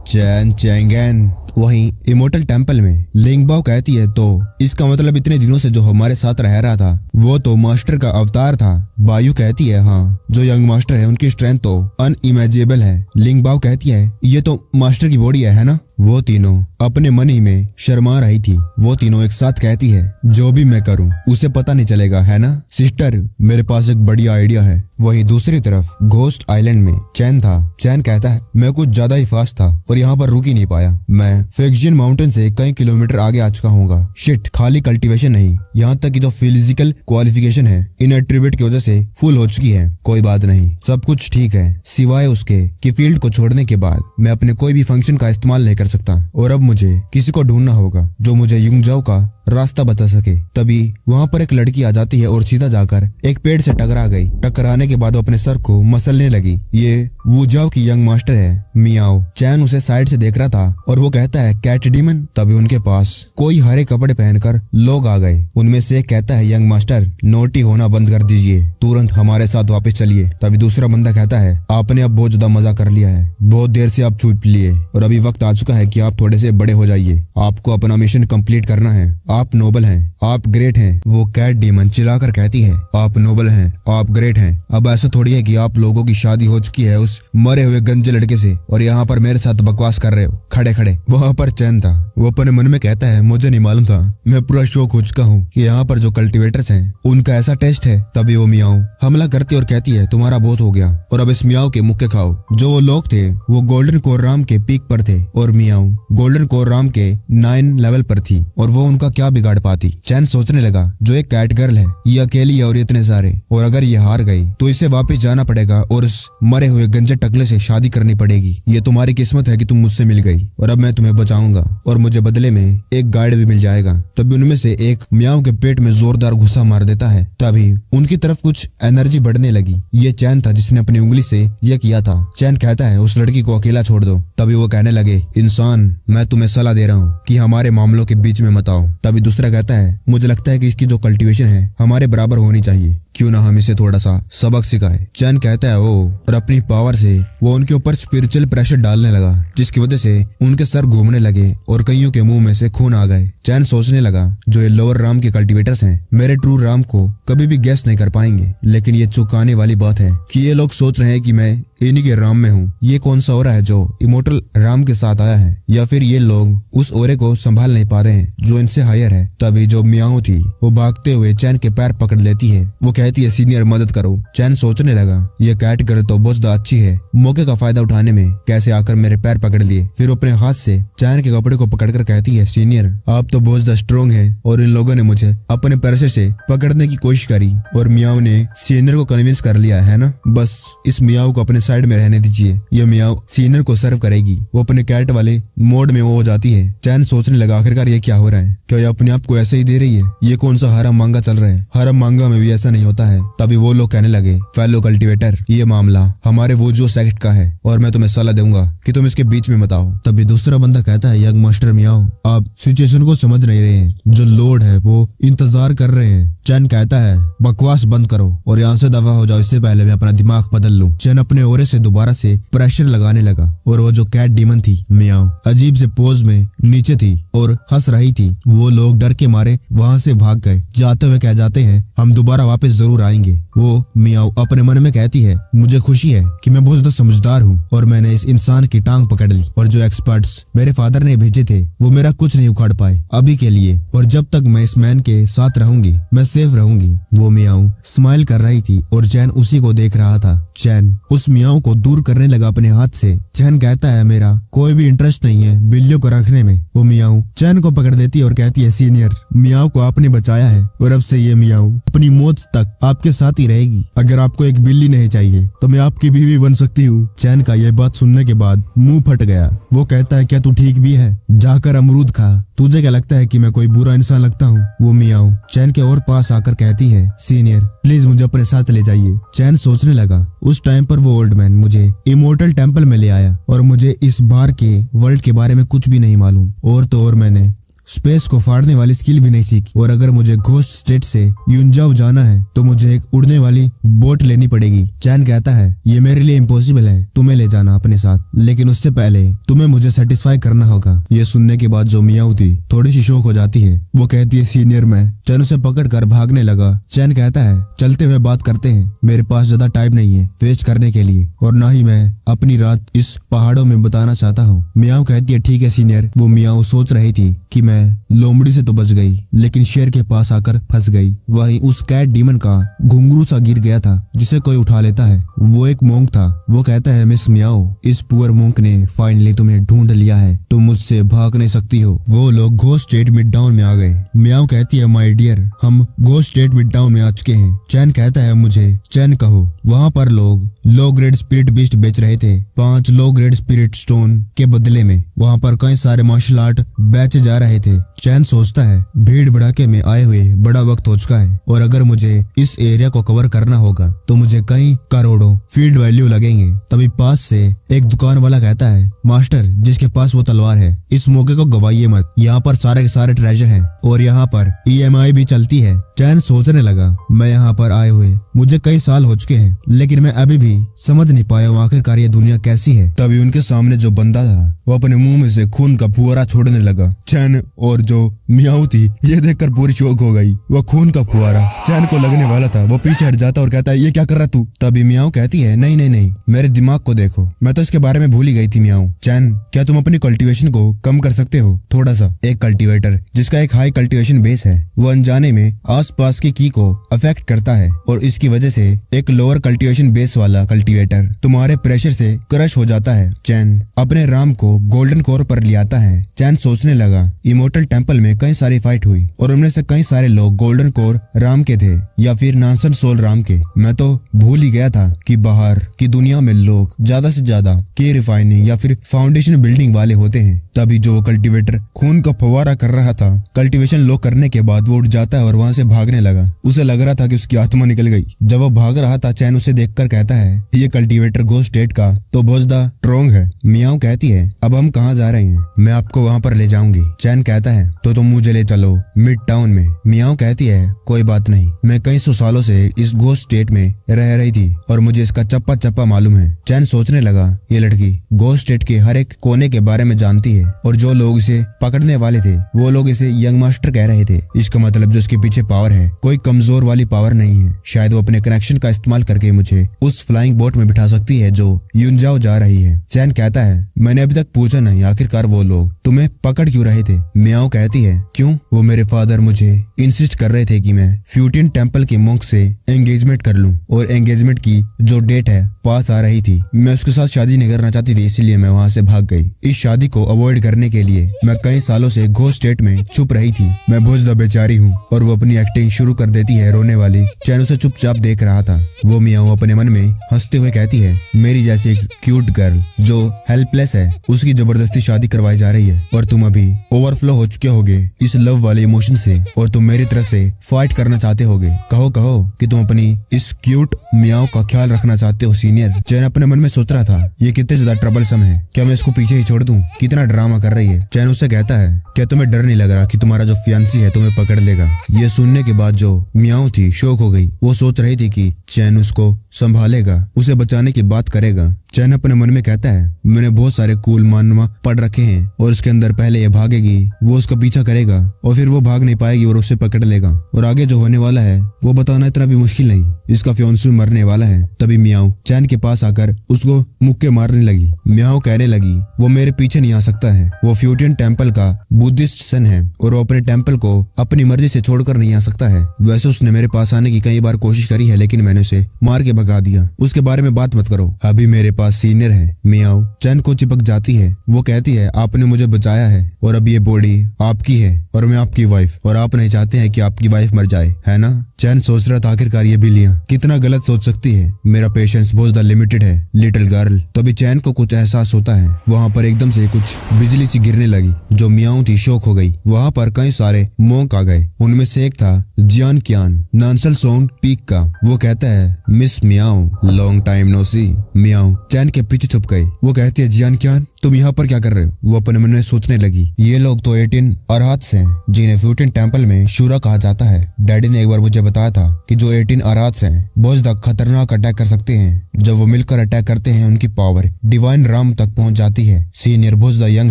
Speaker 1: चैन चैंगन। वहीं इमोर्टल टेंपल में लिंग बाओ कहती है, तो इसका मतलब इतने दिनों से जो हमारे साथ रह रहा था वो तो मास्टर का अवतार था। बायू कहती है, हाँ जो यंग मास्टर है उनकी स्ट्रेंथ तो अनइमेजिनेबल है। लिंग बाओ कहती है, ये तो मास्टर की बॉडी है ना? वो तीनों अपने मन ही में शर्मा रही थी। वो तीनों एक साथ कहती है, जो भी मैं करूं उसे पता नहीं चलेगा, है ना? सिस्टर मेरे पास एक बढ़िया आइडिया है। वहीं दूसरी तरफ घोस्ट आइलैंड में चैन था। चैन कहता है, मैं कुछ ज्यादा ही फास्ट था और यहाँ पर रुक ही नहीं पाया। मैं फेंगजिन माउंटेन से कई किलोमीटर आगे आ चुका हूँ। शिट, खाली कल्टीवेशन नहीं, यहाँ तक कि जो फिजिकल क्वालिफिकेशन है इन एट्रीब्यूट की वजह से फुल हो चुकी है। कोई बात नहीं, सब कुछ ठीक है सिवाय उसके कि फील्ड को छोड़ने के बाद मैं अपने कोई भी फंक्शन का इस्तेमाल नहीं कर सकता और अब मुझे किसी को ढूंढना होगा जो मुझे युंगजाओ का रास्ता बता सके। तभी वहाँ पर एक लड़की आ जाती है और सीधा जाकर एक पेड़ से टकरा गई। टकराने के बाद वो अपने सर को मसलने लगी। ये वुजाओ की यंग मास्टर है, मियाओ। चैन उसे साइड से देख रहा था और वो कहता है, कैट डीमन। तभी उनके पास कोई हरे कपड़े पहनकर लोग आ गए। उनमें से एक कहता है, यंग मास्टर नोटी होना बंद कर दीजिए, तुरंत हमारे साथ वापस चलिए। तभी दूसरा बंदा कहता है, आपने अब बहुत ज्यादा मजा कर लिया है, बहुत देर से आप छूट लिए और अभी वक्त आ चुका है कि आप थोड़े से बड़े हो जाइए। आपको अपना मिशन कंप्लीट करना है। आप नोबल हैं, आप ग्रेट हैं। वो कैट डीमन चिल्लाकर कहती है, आप नोबल हैं, आप ग्रेट हैं। अब ऐसा थोड़ी है कि आप लोगों की शादी हो चुकी है उस मरे हुए गंजे लड़के से और यहाँ पर मेरे साथ बकवास कर रहे हो खड़े खड़े। वहाँ पर चैन था। वो अपने मन में कहता है, मुझे नहीं मालूम था, मैं पूरा शौक हो चुका हूँ कि यहाँ पर जो कल्टिवेटर्स हैं उनका ऐसा टेस्ट है। तभी वो मियाओ हमला करती और कहती है, तुम्हारा बहुत हो गया और अब इस मियाओ के मुक्के खाओ। जो वो लोग थे वो गोल्डन कोर राम के पीक पर थे और मियाओ गोल्डन कोर राम के 9 लेवल पर थी और वो उनका क्या बिगाड़ पाती। चैन सोचने लगा, जो एक कैट गर्ल है ये अकेली है और इतने सारे, और अगर ये हार गई तो इसे वापस जाना पड़ेगा और उस मरे हुए गंजे टकले से शादी करनी पड़ेगी। ये तुम्हारी किस्मत है कि तुम मुझसे मिल गई और अब मैं तुम्हें बचाऊंगा और मुझे बदले में एक गाइड भी मिल जाएगा। तभी उनमें से एक मियाओ के पेट में जोरदार घुसा मार देता है। तभी उनकी तरफ कुछ एनर्जी बढ़ने लगी। ये चैन था जिसने अपनी उंगली से यह किया था। चैन कहता है, उस लड़की को अकेला छोड़ दो। तभी वो कहने लगे, इंसान मैं तुम्हें सलाह दे रहा हूँ कि हमारे मामलों के बीच में मत आओ। तभी दूसरा कहता है, मुझे लगता है कि इसकी जो कल्टीवेशन है हमारे बराबर होनी चाहिए, क्यों ना हम इसे थोड़ा सा सबक सिखाए। चैन कहता है ओ, और अपनी पावर से वो उनके ऊपर स्पिरिचुअल प्रेशर डालने लगा, जिसकी वजह से उनके सर घूमने लगे और कईयों के मुंह में से खून आ गए। चैन सोचने लगा, जो ये लोअर राम के कल्टीवेटर्स हैं मेरे ट्रू राम को कभी भी गेस नहीं कर पाएंगे। लेकिन ये चौंकाने वाली बात है कि ये लोग सोच रहे हैं कि मैं इन्हीं के राम में हूँ। ये कौन सा ओरा है जो इमोर्टल राम के साथ आया है, या फिर ये लोग उस ओरे को संभाल नहीं पा रहे हैं जो इनसे हायर है। तभी जो मियाओ थी वो भागते हुए चैन के पैर पकड़ लेती है। वो कहती है, सीनियर मदद करो। चैन सोचने लगा, ये कैट करे तो बहुत अच्छी है, मौके का फायदा उठाने में कैसे आकर मेरे पैर पकड़ लिए। फिर अपने हाथ से चैन के कपड़े को पकड़कर कहती है, सीनियर आप तो बहुत स्ट्रोंग है और इन लोगों ने मुझे अपने पैसे से पकड़ने की कोशिश करी और मियाओ ने सीनियर को कन्विंस कर लिया है ना। बस इस मियाओ को अपने साइड में रहने दीजिए, ये मियाओ सीनियर को सर्व करेगी। वो अपने कैट वाले मोड में वो हो जाती है। चैन सोचने लगा, आखिरकार ये क्या हो रहा है, क्या ये अपने आप को ऐसे ही दे रही है? ये कौन सा हरम मांगा चल रहा है? हरम मांगा में भी ऐसा नहीं होता है। तभी वो लोग कहने लगे, फेलो कल्टीवेटर ये मामला हमारे वुजो सेक्ट का है और मैं तुम्हें सलाह दूंगा कि तुम इसके बीच में मत आओ। तभी दूसरा बंदा कहता है, यंग मास्टर मियाओ आप सिचुएशन को समझ नहीं रहे हैं, जो लोड है वो इंतजार कर रहे हैं। चैन कहता है, बकवास बंद करो और यहाँ से दफा हो जाओ, इससे पहले मैं अपना दिमाग बदल लूं। चैन अपने ओरे से दोबारा से प्रेशर लगाने लगा और वो जो कैट डीमन थी मियाओ अजीब से पोज में नीचे थी और हंस रही थी। वो लोग डर के मारे वहाँ से भाग गए। जाते हुए कह जाते हैं, हम दोबारा वापस जरूर आएंगे। वो मियाओ अपने मन में कहती है, मुझे खुशी है कि मैं बहुत ज्यादा समझदार हूँ और मैंने इस इंसान की टांग पकड़ ली और जो एक्सपर्ट्स मेरे फादर ने भेजे थे वो मेरा कुछ नहीं उखाड़ पाए अभी के लिए, और जब तक मैं इस मैन के साथ रहूंगी मैं सेफ रहूंगी। वो मियाओ स्माइल कर रही थी और चैन उसी को देख रहा था। चैन उस मियाओ को दूर करने लगा अपने हाथ से। चैन कहता है, मेरा कोई भी इंटरेस्ट नहीं है बिल्लियों को रखने में। वो मियाओ चैन को पकड़ देती है और कहती है, सीनियर मियाओ को आपने बचाया है और अब से ये मियाओ अपनी मौत तक आपके साथ ही रहेगी। अगर आपको एक बिल्ली नहीं चाहिए तो मैं आपकी बीवी बन सकती हूँ। चैन का यह बात सुनने के बाद मुंह फट गया। वो कहता है, क्या तू ठीक भी है? जाकर अमरूद खा। तुझे क्या लगता है कि मैं कोई बुरा इंसान लगता हूँ? वो मियाओ चैन के और पास आकर कहती है, सीनियर प्लीज मुझे अपने साथ ले जाइए। चैन सोचने लगा, उस टाइम पर वो ओल्ड मैन मुझे इमोर्टल टेम्पल में ले आया और मुझे इस बार के वर्ल्ड के बारे में कुछ भी नहीं मालूम, और तो और मैंने स्पेस को फाड़ने वाली स्किल भी नहीं सीखी, और अगर मुझे घोस्ट स्टेट से यूनजाओ जाना है तो मुझे एक उड़ने वाली बोट लेनी पड़ेगी। चैन कहता है, ये मेरे लिए इम्पॉसिबल है तुम्हें ले जाना अपने साथ, लेकिन उससे पहले तुम्हें मुझे सेटिस्फाई करना होगा। ये सुनने के बाद जो मियाओ थी थोड़ी सी शौक हो जाती है। वो कहती है, सीनियर मैं। चैन उसे पकड़ कर भागने लगा। चैन कहता है, चलते हुए बात करते हैं, मेरे पास ज्यादा टाइम नहीं है वेस्ट करने के लिए, और न ही मैं अपनी रात इस पहाड़ों में बिताना चाहता हूँ। मियाओ कहती है, ठीक है सीनियर। वो मियाओ सोच रही थी कि मैं लोमड़ी से तो बच गई लेकिन शेर के पास आकर फंस गई। वहीं उस कैट डीमन का घुंघरू सा गिर गया था जिसे कोई उठा लेता है। वो एक मोंक था। वो कहता है, मिस मियाओ इस पुअर मोंक ने फाइनली तुम्हें ढूंढ लिया है, तुम मुझसे भाग नहीं सकती हो। वो लोग घोस्ट स्टेट मिड टाउन में आ गए। मियाओ कहती है, माय डियर हम घोस्ट स्टेट मिड टाउन में आ चुके हैं। चैन कहता है, मुझे चैन कहो। वहाँ पर लोग लो ग्रेड स्पिरिट बीस्ट बेच रहे थे 5 लो ग्रेड स्पिरिट स्टोन के बदले में। वहाँ पर कई सारे मार्शल आर्ट बेचे जा रहे थे। चैन सोचता है, भीड़ भड़ाके में आए हुए बड़ा वक्त हो चुका है और अगर मुझे इस एरिया को कवर करना होगा तो मुझे कई करोड़ों फील्ड वैल्यू लगेंगे। तभी पास से एक दुकान वाला कहता है, मास्टर जिसके पास वो तलवार है इस मौके को गवाइए मत, यहाँ पर सारे के सारे ट्रेजर हैं और यहाँ पर EMI भी चलती है। चैन सोचने लगा, मैं यहाँ पर आए हुए मुझे कई साल हो चुके हैं लेकिन मैं अभी भी समझ नहीं पाया हूँ आखिरकार ये दुनिया कैसी है। तभी उनके सामने जो बंदा था वो अपने मुंह में से खून का फुहारा छोड़ने लगा। चैन और जो मियाओ थी ये देखकर पूरी शौक हो गई। वो खून का फुहारा चैन को लगने वाला था। वो पीछे हट जाता और कहता है, ये क्या कर रहा तू? तभी मियाओ कहती है, नहीं नहीं नहीं मेरे दिमाग को देखो, मैं तो इसके बारे में भूल ही गई थी। मियाओ चैन क्या तुम अपनी कल्टीवेशन को कम कर सकते हो थोड़ा सा? एक कल्टीवेटर जिसका एक हाई कल्टीवेशन बेस है वो अनजाने में आसपास की को अफेक्ट करता है और इसकी वजह से एक लोअर कल्टीवेशन बेस वाला कल्टीवेटर तुम्हारे प्रेशर से क्रश हो जाता है। चैन अपने राम को गोल्डन कोर पर ले आता है। चैन सोचने लगा, इमोर्टल टेम्पल में कई सारी फाइट हुई और उनमें से कई सारे लोग गोल्डन कोर राम के थे या फिर नासन सोल राम के। मैं तो भूल ही गया था कि बाहर की दुनिया में लोग ज्यादा से ज्यादा की रिफाइनिंग या फिर फाउंडेशन बिल्डिंग वाले होते हैं। तभी जो वो कल्टीवेटर खून का फव्वारा कर रहा था, कल्टीवेशन लॉक करने के बाद वो उठ जाता है और वहाँ से भागने लगा। उसे लग रहा था कि उसकी आत्मा निकल गई। जब वो भाग रहा था, चैन उसे देखकर कहता है ये कल्टीवेटर घोस्ट स्टेट का तो बहुत ज्यादा स्ट्रॉन्ग है। मियाओ कहती है अब हम कहाँ जा रहे हैं? मैं आपको वहाँ पर ले जाऊंगी। चैन कहता है तो तुम मुझे ले चलो मिड टाउन में। मियाओ कहती है कोई बात नहीं, मैं कई सौ सालों से इस घोस्ट स्टेट में रह रही थी और मुझे इसका चप्पा चप्पा मालूम है। चैन सोचने लगा ये लड़की घोस्ट स्टेट के हर एक कोने के बारे में जानती है और जो लोग इसे पकड़ने वाले थे वो लोग इसे यंग मास्टर कह रहे थे। इसका मतलब जो इसके पीछे पावर है कोई कमजोर वाली पावर नहीं है। शायद वो अपने कनेक्शन का इस्तेमाल करके मुझे उस फ्लाइंग बोट में बिठा सकती है जो युनजाओ जा रही है। चैन कहता है मैंने अभी तक पूछा नहीं, आखिरकार वो लोग तुम्हें पकड़ क्यों रहे थे? मियाओ कहती है क्यों? वो मेरे फादर मुझे इंसिस्ट कर रहे थे कि मैं फ्यूटियन टेम्पल के मोंक से एंगेजमेंट कर लूं और एंगेजमेंट की जो डेट है पास आ रही थी। मैं उसके साथ शादी नहीं करना चाहती थी, इसीलिए मैं वहाँ से भाग गई। इस शादी को अवॉइड करने के लिए मैं कई सालों से घोस्ट स्टेट में छुप रही थी। मैं बहुत ज्यादा बेचारी हूँ। और वो अपनी एक्टिंग शुरू कर देती है रोने वाली। चैन उसे चुपचाप देख रहा था। वो मियाओ अपने मन में हंसते हुए कहती है मेरी जैसी एक क्यूट गर्ल जो हेल्पलेस है उसकी जबरदस्ती शादी करवाई जा रही है और तुम अभी ओवरफ्लो हो चुके होगे इस लव वाले इमोशन से और तुम मेरी तरफ से फाइट करना चाहते होगे। कहो कि तुम अपनी इस क्यूट मियाओ का ख्याल रखना चाहते हो सीनियर। चैन अपने मन में सोच रहा था ये कितने ज्यादा ट्रबलसम है, क्या मैं इसको पीछे ही छोड़ दूं? कितना ड्रामा कर रही है। चैन उससे कहता है क्या तुम्हें डर नहीं लग रहा कि तुम्हारा जो फियांसी है तुम्हें पकड़ लेगा? ये सुनने के बाद जो मियाओ थी शॉक हो गई। वो सोच रही थी कि चैन उसको संभालेगा, उसे बचाने की बात करेगा। चैन अपने मन में कहता है मैंने बहुत सारे कूल मानवा पढ़ रखे हैं और उसके अंदर पहले ये भागेगी, वो उसका पीछा करेगा और फिर वो भाग नहीं पाएगी और उसे पकड़ लेगा और आगे जो होने वाला है वो बताना इतना भी मुश्किल नहीं। इसका फियांसी मरने वाला है। तभी मियाओ चैन के पास आकर उसको मुक्के मारने लगी। मियाओ कहने लगी वो मेरे पीछे नहीं आ सकता है, वो फ्यूटियन टेम्पल का बुद्धिस्ट सन है और वो अपने टेम्पल को अपनी मर्जी से छोड़कर नहीं आ सकता है। वैसे उसने मेरे पास आने की कई बार कोशिश करी है लेकिन मैंने उसे मार के भगा दिया। उसके बारे में बात मत करो, अभी मेरे पास सीनियर है। मियाओ चैन को चिपक जाती है। वो कहती है आपने मुझे बचाया है और अब ये बॉडी आपकी है और मैं आपकी वाइफ और आप नहीं चाहते हैं कि आपकी वाइफ मर जाए, है ना? चैन सोच रहा था आखिरकार ये बिल्लियां कितना गलत सोच सकती है। मेरा पेशेंस बहुत ज्यादा लिमिटेड है लिटिल गर्ल। तभी चैन को कुछ एहसास होता है। वहाँ पर एकदम से कुछ बिजली सी गिरने लगी। जो मियाओ थी शॉक हो गई। वहाँ पर कई सारे मोंक आ गए। उनमें से एक था जियान कियान नानसल सोंग पीक का। वो कहता है miss Miao long time no see. Miao Chen के पीछे छुप गई। वो कहती है जियान कियान तुम यहाँ पर क्या कर रहे हो? वो अपने मन में सोचने लगी ये लोग तो 18 अरहत्स हैं जिन्हें फ्यूटियन टेम्पल में शूरा कहा जाता है। डैडी ने एक बार मुझे बताया था कि जो 18 अरहत्स हैं बहुत ज्यादा खतरनाक अटैक कर सकते हैं। जब वो मिलकर अटैक करते हैं उनकी पावर डिवाइन राम तक पहुंच जाती है। सीनियर बहुत ज्यादा यंग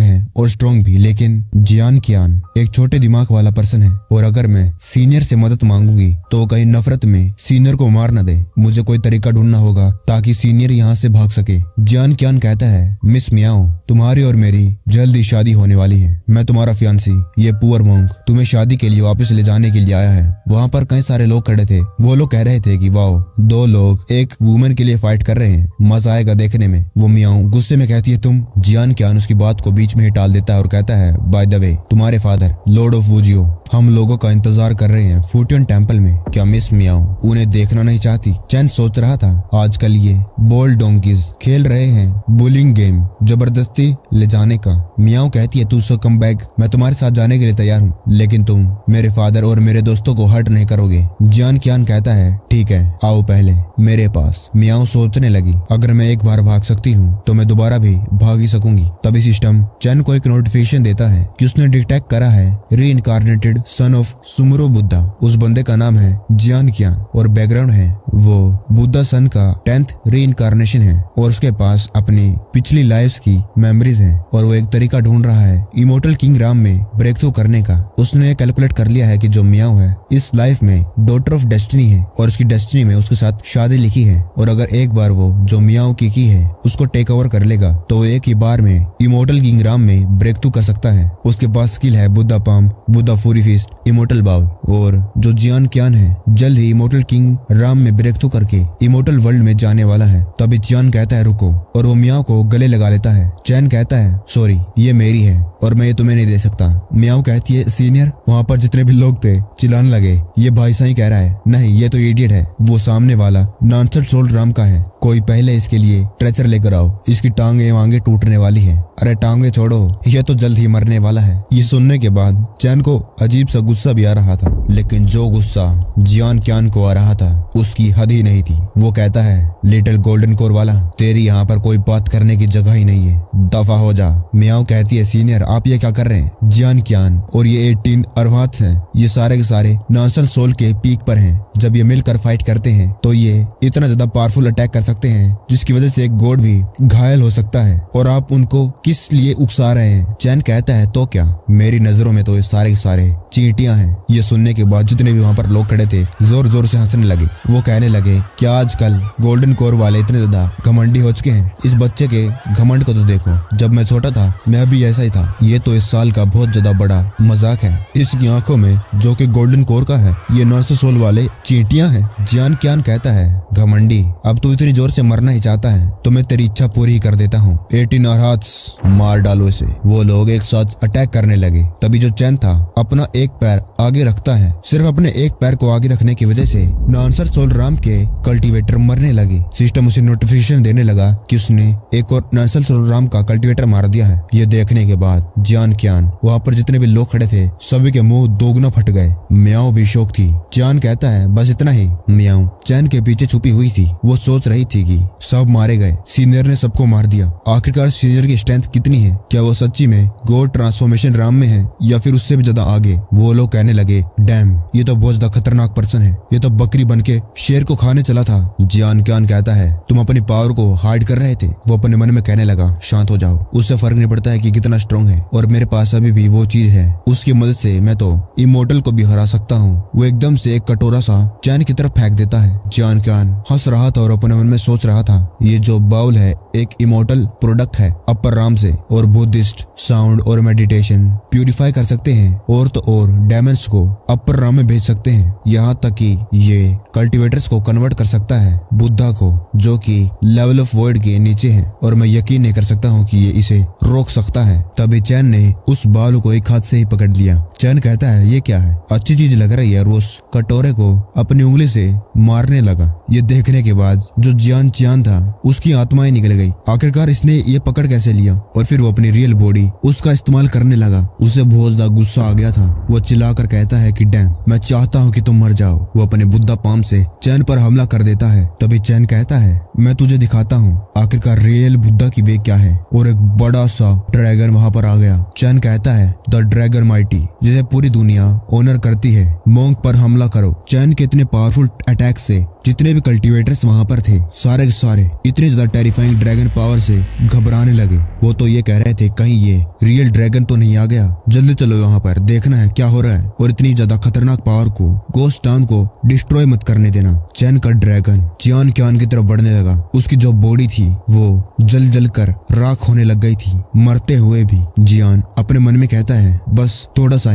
Speaker 1: है और स्ट्रॉन्ग भी, लेकिन जियान कियान एक छोटे दिमाग वाला पर्सन है और अगर मैं सीनियर से मदद मांगूंगी तो वो कहीं नफरत में सीनियर को मार न दे। मुझे कोई तरीका ढूंढना होगा ताकि सीनियर यहाँ से भाग सके। जियान कियान कहता है मिस मियाओ तुम्हारी और मेरी जल्दी शादी होने वाली है। मैं तुम्हारा फियांसी ये पुअर मोंक तुम्हें शादी के लिए वापस ले जाने के लिए आया है। वहाँ पर कई सारे लोग खड़े थे। वो लोग कह रहे थे कि वाओ दो लोग एक वुमेन के लिए फाइट कर रहे हैं, मजा आएगा देखने में। वो मियाओ गुस्से में कहती है तुम। जियान कियान उसकी बात को बीच में ही टाल देता है और कहता है बाय द वे तुम्हारे फादर लॉर्ड ऑफ वुजियो हम लोगों का इंतजार कर रहे हैं फ्यूटियन टेम्पल में। क्या मिस मियाओ उन्हें देखना नहीं चाहती? चैन सोच रहा था आजकल ये बोल्ड डोंकीज खेल रहे हैं बुलिंग गेम जबरदस्ती ले जाने का। मियाओ कहती है तू सो कम बैक, मैं तुम्हारे साथ जाने के लिए तैयार हूँ लेकिन तुम मेरे फादर और मेरे दोस्तों को हर्ट नहीं करोगे। जियान कियान कहता है ठीक है आओ पहले मेरे पास। मियाओ सोचने लगी अगर मैं एक बार भाग सकती हूँ तो मैं दोबारा भी भाग ही सकूंगी। तभी सिस्टम चैन को एक नोटिफिकेशन देता है कि उसने डिटेक्ट करा है रीइंकार्नेटेड सन ऑफ सुमरो बुद्धा। उस बंदे का नाम है जियान कियान और बैकग्राउंड है वो बुद्धा सन का 10th रीइंकार्नेशन है और उसके पास अपनी पिछली लाइफ्स की मेमोरीज हैं और वो एक तरीका ढूंढ रहा है इमोर्टल किंग राम में ब्रेक थ्रू करने का। उसने कैलकुलेट कर लिया है कि जो मियाओ है इस लाइफ में डॉटर ऑफ डेस्टिनी है और उसकी डेस्टिनी में उसके साथ शादी लिखी है और अगर एक बार वो जो मियाओ की है उसको टेक ओवर कर लेगा तो वो एक ही बार में इमोर्टल किंग राम में ब्रेक थ्रू कर सकता है। उसके पास स्किल है Buddha palm, Buddha fury fist, immortal bowl और जो जियान कियान है जल्द ही इमोर्टल किंग राम में ब्रेक थ्रू करके इमोर्टल वर्ल्ड में जाने वाला है। तभी जियान कहता है रुको और वो मियाओ को गले लगा लेता है। चैन कहता है सॉरी ये मेरी है और मैं ये तुम्हें नहीं दे सकता। मियाओ कहती है सीनियर। वहाँ पर जितने भी लोग थे चिल्लाने लगे ये भाई साईं कह रहा है। नहीं ये तो इडियट है, वो सामने वाला नानसल सोल्ड राम का है कोई पहले इसके लिए स्ट्रेचर लेकर आओ, इसकी टांगे वांगे टूटने वाली है। अरे टांगे छोड़ो, यह तो जल्द ही मरने वाला है। ये सुनने के बाद चैन को अजीब सा गुस्सा भी आ रहा था, लेकिन जो गुस्सा जियान क्यान को आ रहा था उसकी हद ही नहीं थी। वो कहता है, लिटिल गोल्डन कोर वाला, तेरी यहाँ पर कोई बात करने की जगह ही नहीं है, दफा हो जा। मियाओ कहती है, सीनियर आप ये क्या कर रहे हैं? जियान क्यान और ये 18 अरवाथ्स हैं, ये सारे के सारे नासल सोल के पीक पर हैं। जब ये मिलकर फाइट करते हैं तो ये इतना ज्यादा पावरफुल अटैक कर सकते हैं जिसकी वजह से एक गॉड भी घायल हो सकता है, और आप उनको किस लिए उकसा रहे हैं? चैन कहता है, तो क्या, मेरी नजरों में तो ये सारे के सारे चींटियां हैं। ये सुनने के बाद जितने भी वहाँ पर लोग खड़े थे जोर जोर से हंसने लगे। वो कहने लगे, क्या आजकल गोल्डन कोर वाले इतने ज्यादा घमंडी हो चुके हैं? इस बच्चे के घमंड को तो देखो, जब मैं छोटा था मैं भी ऐसा ही था। ये तो इस साल का बहुत ज्यादा बड़ा मजाक है। इसकी आंखों में जो कि गोल्डन कोर का है, ये नॉर्सोल वाले चींटियां हैं। जियान क्यान कहता है, घमंडी, अब तू इतनी जोर से मरना ही चाहता है तो मैं तेरी इच्छा पूरी कर देता हूँ। 18 अरहात्स, मार डालो इसे। वो लोग एक साथ अटैक करने लगे। तभी जो चैन था अपना एक पैर आगे रखता है। सिर्फ अपने एक पैर को आगे रखने की वजह से नांसर सोल राम के कल्टीवेटर मरने लगे। सिस्टम उसे नोटिफिकेशन देने लगा कि उसने एक और नांसर सोल राम का कल्टीवेटर मार दिया है। ये देखने के बाद जियान क्यान, वहाँ पर जितने भी लोग खड़े थे सभी के मुंह दोगुना फट गए। मियाओ भी शौक थी। चैन कहता है, बस इतना ही। मियाओ चैन के पीछे छुपी हुई थी। वो सोच रही थी कि सब मारे गए, सीनियर ने सबको मार दिया। आखिरकार सीनियर की स्ट्रेंथ कितनी है? क्या वो सच्ची में गॉड ट्रांसफॉर्मेशन राम में है या फिर उससे भी ज्यादा आगे? वो लोग कहने लगे, डैम, ये तो बहुत ज्यादा खतरनाक पर्सन है, ये तो बकरी बन के शेर को खाने चला था। जियान क्यान कहता है, तुम अपनी पावर को हाइड कर रहे थे। वो अपने मन में कहने लगा, शांत हो जाओ, उससे फर्क नहीं पड़ता है कि कितना स्ट्रॉन्ग है, और मेरे पास अभी भी वो चीज है, उसकी मदद से मैं तो इमोर्टल को भी हरा सकता हूँ। वो एकदम से एक कटोरा सा चैन की तरफ फेंक देता है। जियान क्यान हंस रहा था और अपने मन में सोच रहा था, ये जो बाउल है एक इमोर्टल प्रोडक्ट है अपर राम से, और बुद्धिस्ट साउंड और मेडिटेशन प्यूरिफाई कर सकते हैं और तो और डेमंस को अपर राम में भेज सकते हैं। यहाँ तक कि ये कल्टीवेटर्स को कन्वर्ट कर सकता है बुद्धा को, जो कि लेवल ऑफ वर्ड के नीचे है, और मैं यकीन नहीं कर सकता हूँ कि ये इसे रोक सकता है। तभी चैन ने उस बाल को एक हाथ से ही पकड़ लिया। चैन कहता है, ये क्या है? अच्छी चीज लग रही है, और उस कटोरे को अपनी उंगली से मारने लगा। ये देखने के बाद जो जियान क्यान था उसकी आत्मा ही निकल गई। आखिरकार इसने ये पकड़ कैसे लिया? और फिर वो अपनी रियल बॉडी उसका इस्तेमाल करने लगा। उसे बहुत ज्यादा गुस्सा आ गया था। वो चिल्लाकर कहता है कि डैम, मैं चाहता हूँ कि तुम मर जाओ। वो अपने बुद्धा पाम से चैन पर हमला कर देता है। तभी चैन कहता है, मैं तुझे दिखाता हूँ आखिरकार रियल बुद्धा की वे क्या है, और एक बड़ा सा ड्रैगन वहाँ पर आ गया। चैन कहता है, द ड्रैगन माइटी, जिसे पूरी दुनिया ऑनर करती है, मोंग पर हमला करो। चैन के इतने पावरफुल अटैक से जितने भी कल्टीवेटर्स वहाँ पर थे सारे के सारे इतने ज्यादा टेरिफाइंग ड्रैगन पावर से घबराने लगे। वो तो ये कह रहे थे, कहीं ये रियल ड्रैगन तो नहीं आ गया, जल्दी चलो यहाँ पर देखना है क्या हो रहा है, और इतनी ज्यादा खतरनाक पावर को, गोस्ट टाउन को डिस्ट्रॉय मत करने देना। चैन का ड्रैगन जियान क्यान की तरफ बढ़ने लगा। उसकी जो बॉडी थी वो जल जल कर राख होने लग गई थी, मरते हुए भी। जियान अपने मन में कहता है, बस थोड़ा सा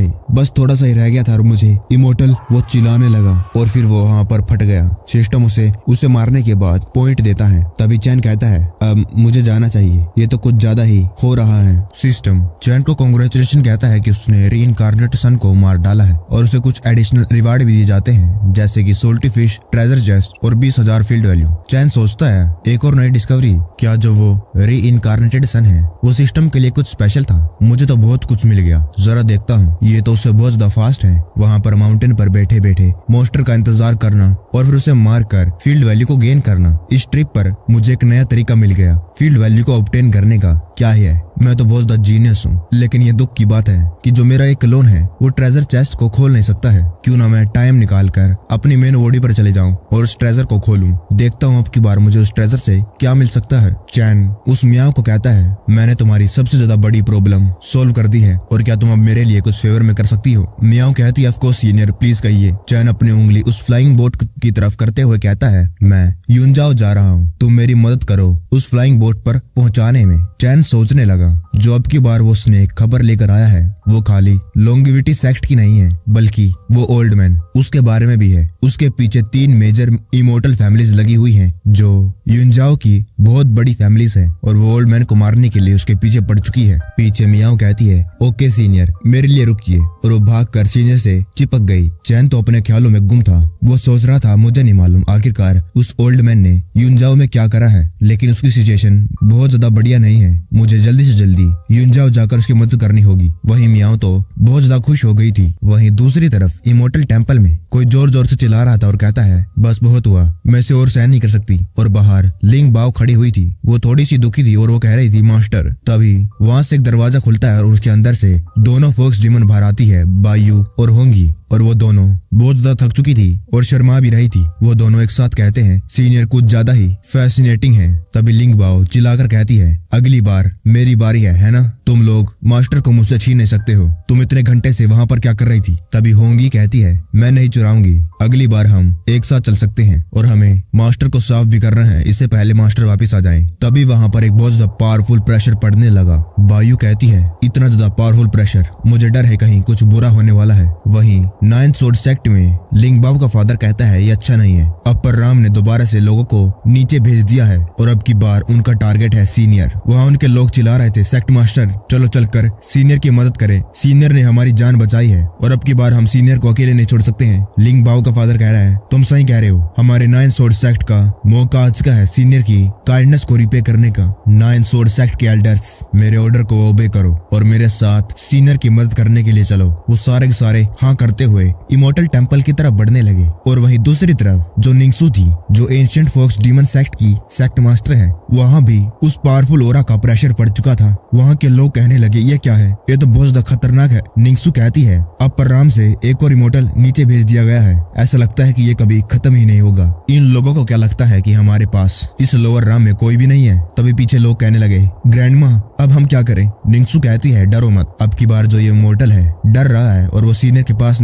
Speaker 1: ही रह गया था और मुझे इमोर्टल। वो चिल्लाने लगा और फिर वो वहाँ पर फट गया। सिस्टम उसे मारने के बाद पॉइंट देता है। तभी चैन कहता है, अब मुझे जाना चाहिए, ये तो कुछ ज्यादा ही हो रहा है। सिस्टम चैन को कांग्रेचुलेशन कहता है कि उसने रीइंकार्नेट सन को मार डाला है, और उसे कुछ एडिशनल रिवार्ड भी दिए जाते हैं, जैसे कि सोल्टी फिश, ट्रेजर चेस्ट और 20,000 फील्ड वैल्यू। चैन सोचता है, एक और नई डिस्कवरी, क्या जो वो रीइंकार्नेटेड सन है वो सिस्टम के लिए कुछ स्पेशल था? मुझे तो बहुत कुछ मिल गया, जरा देखता हूँ। ये तो उससे बहुत ज्यादा फास्ट है। वहाँ पर माउंटेन पर बैठे बैठे मॉन्स्टर का इंतजार करना और फिर उसे मारकर फील्ड वैल्यू को गेन करना। इस ट्रिप पर मुझे एक नया तरीका मिल गया फील्ड वैल्यू को ऑब्टेन करने का। क्या है, मैं तो बहुत ज्यादा जीनियस हूँ, लेकिन ये दुख की बात है कि जो मेरा एक क्लोन है वो ट्रेजर चेस्ट को खोल नहीं सकता है। क्यों ना मैं टाइम निकाल कर अपनी मेन बॉडी पर चले जाऊं और उस ट्रेजर को खोलूं। देखता हूँ अब की बार मुझे उस ट्रेजर से क्या मिल सकता है। चैन उस मियाओ को कहता है, मैंने तुम्हारी सबसे ज्यादा बड़ी प्रॉब्लम सोल्व कर दी है, और क्या तुम अब मेरे लिए कुछ फेवर में कर सकती हो? मियाओ कहती है, ऑफ कोर्स सीनियर, प्लीज कहिए। चैन अपनी उंगली उस फ्लाइंग बोट की तरफ करते हुए कहता है, मैं यूनजाओ जा रहा हूँ, तुम मेरी मदद करो उस फ्लाइंग बोट पर पहुंचाने में। चैन सोचने लगा, जो अब की बार वो स्नेक खबर लेकर आया है वो खाली लोंगिविटी सेक्ट की नहीं है, बल्कि वो ओल्ड मैन उसके बारे में भी है। उसके पीछे 3 मेजर इमोर्टल फैमिलीज लगी हुई हैं, जो युनजाओ की बहुत बड़ी फैमिलीज है, और वो ओल्ड मैन को मारने के लिए उसके पीछे पड़ चुकी है। पीछे मियाओ कहती है, ओके सीनियर, मेरे लिए रुकिए, और वो भागकर सीनियर से चिपक गई। चैन तो अपने ख्यालों में गुम था। वो सोच रहा था, मुझे नहीं मालूम आखिरकार उस ओल्ड मैन ने युनजाओ में क्या करा है, लेकिन उसकी सिचुएशन बहुत ज्यादा बढ़िया नहीं है। मुझे जल्दी से जल्दी युनजाओ जाकर उसकी मदद करनी होगी। वहीं मियाओ तो बहुत ज्यादा खुश हो गई थी। वहीं दूसरी तरफ इमोर्टल टेम्पल में कोई जोर जोर से चिल्ला रहा था और कहता है, बस बहुत हुआ, मैं इसे और सहन नहीं कर सकती। और बाहर लिंग बाओ खड़ी हुई थी। वो थोड़ी सी दुखी थी और वो कह रही थी, मास्टर। तभी वहाँ से एक दरवाजा खुलता है और उसके अंदर से दोनों फोक्स डिमन बाहर आती है, बायू और होंगी। और वो दोनों बहुत ज्यादा थक चुकी थी और शर्मा भी रही थी। वो दोनों एक साथ कहते हैं, सीनियर कुछ ज्यादा ही फैसिनेटिंग है। तभी लिंग बाओ चिल्लाकर कहती है, अगली बार मेरी बारी है ना? तुम लोग मास्टर को मुझसे छीन नहीं सकते हो। तुम इतने घंटे से वहाँ पर क्या कर रही थी? तभी होंगी कहती है, मैं नहीं चुराऊंगी, अगली बार हम एक साथ चल सकते हैं, और हमें मास्टर को साफ भी करना है, इससे पहले मास्टर वापिस आ जाए। तभी वहाँ पर एक बहुत ज्यादा पावरफुल प्रेशर पड़ने लगा। बायू कहती है, इतना ज्यादा पावरफुल प्रेशर, मुझे डर है कहीं कुछ बुरा होने वाला है। वहीं 9th सोर्ड सेक्ट में लिंग बाओ का फादर कहता है, ये अच्छा नहीं है। अब पर राम ने दोबारा से लोगों को नीचे भेज दिया है, और अब की बार उनका टारगेट है सीनियर। वहाँ उनके लोग चिल्ला रहे थे, सेक्ट मास्टर चलो चलकर सीनियर की मदद करें, सीनियर ने हमारी जान बचाई है, और अब की बार हम सीनियर को अकेले नहीं छोड़ सकते हैं। लिंग बाओ का फादर कह रहा है, तुम सही कह रहे हो, हमारे 9th सोर्ड सेक्ट का मौका आज का है सीनियर की काइंडनेस को रिपे करने का। 9th सोर्ड सेक्ट के एल्डर्स, मेरे ऑर्डर को ओबे करो और मेरे साथ सीनियर की मदद करने के लिए चलो। वो सारे के सारे हाँ करते हुए इमोर्टल टेम्पल की तरफ बढ़ने लगे। और वहीं दूसरी तरफ जो निंगसू थी, जो एंशिएंट फोक्स डीमन सेक्ट की सेक्ट मास्टर है, वहाँ भी उस पावरफुल ओरा का प्रेशर पड़ चुका था। वहाँ के लोग कहने लगे, ये क्या है, ये तो बहुत ज्यादा खतरनाक है। निंगसू कहती है, अब पर राम से एक और इमोर्टल नीचे भेज दिया गया है, ऐसा लगता है कि ये कभी खत्म ही नहीं होगा। इन लोगों को क्या लगता है कि हमारे पास इस लोअर राम में कोई भी नहीं है? तभी पीछे लोग कहने लगे, ग्रैंडमा अब हम क्या करें? निंगसू कहती है, डरो मत, अब की बार जो ये इमोर्टल है डर रहा है और वो सीनियर के पास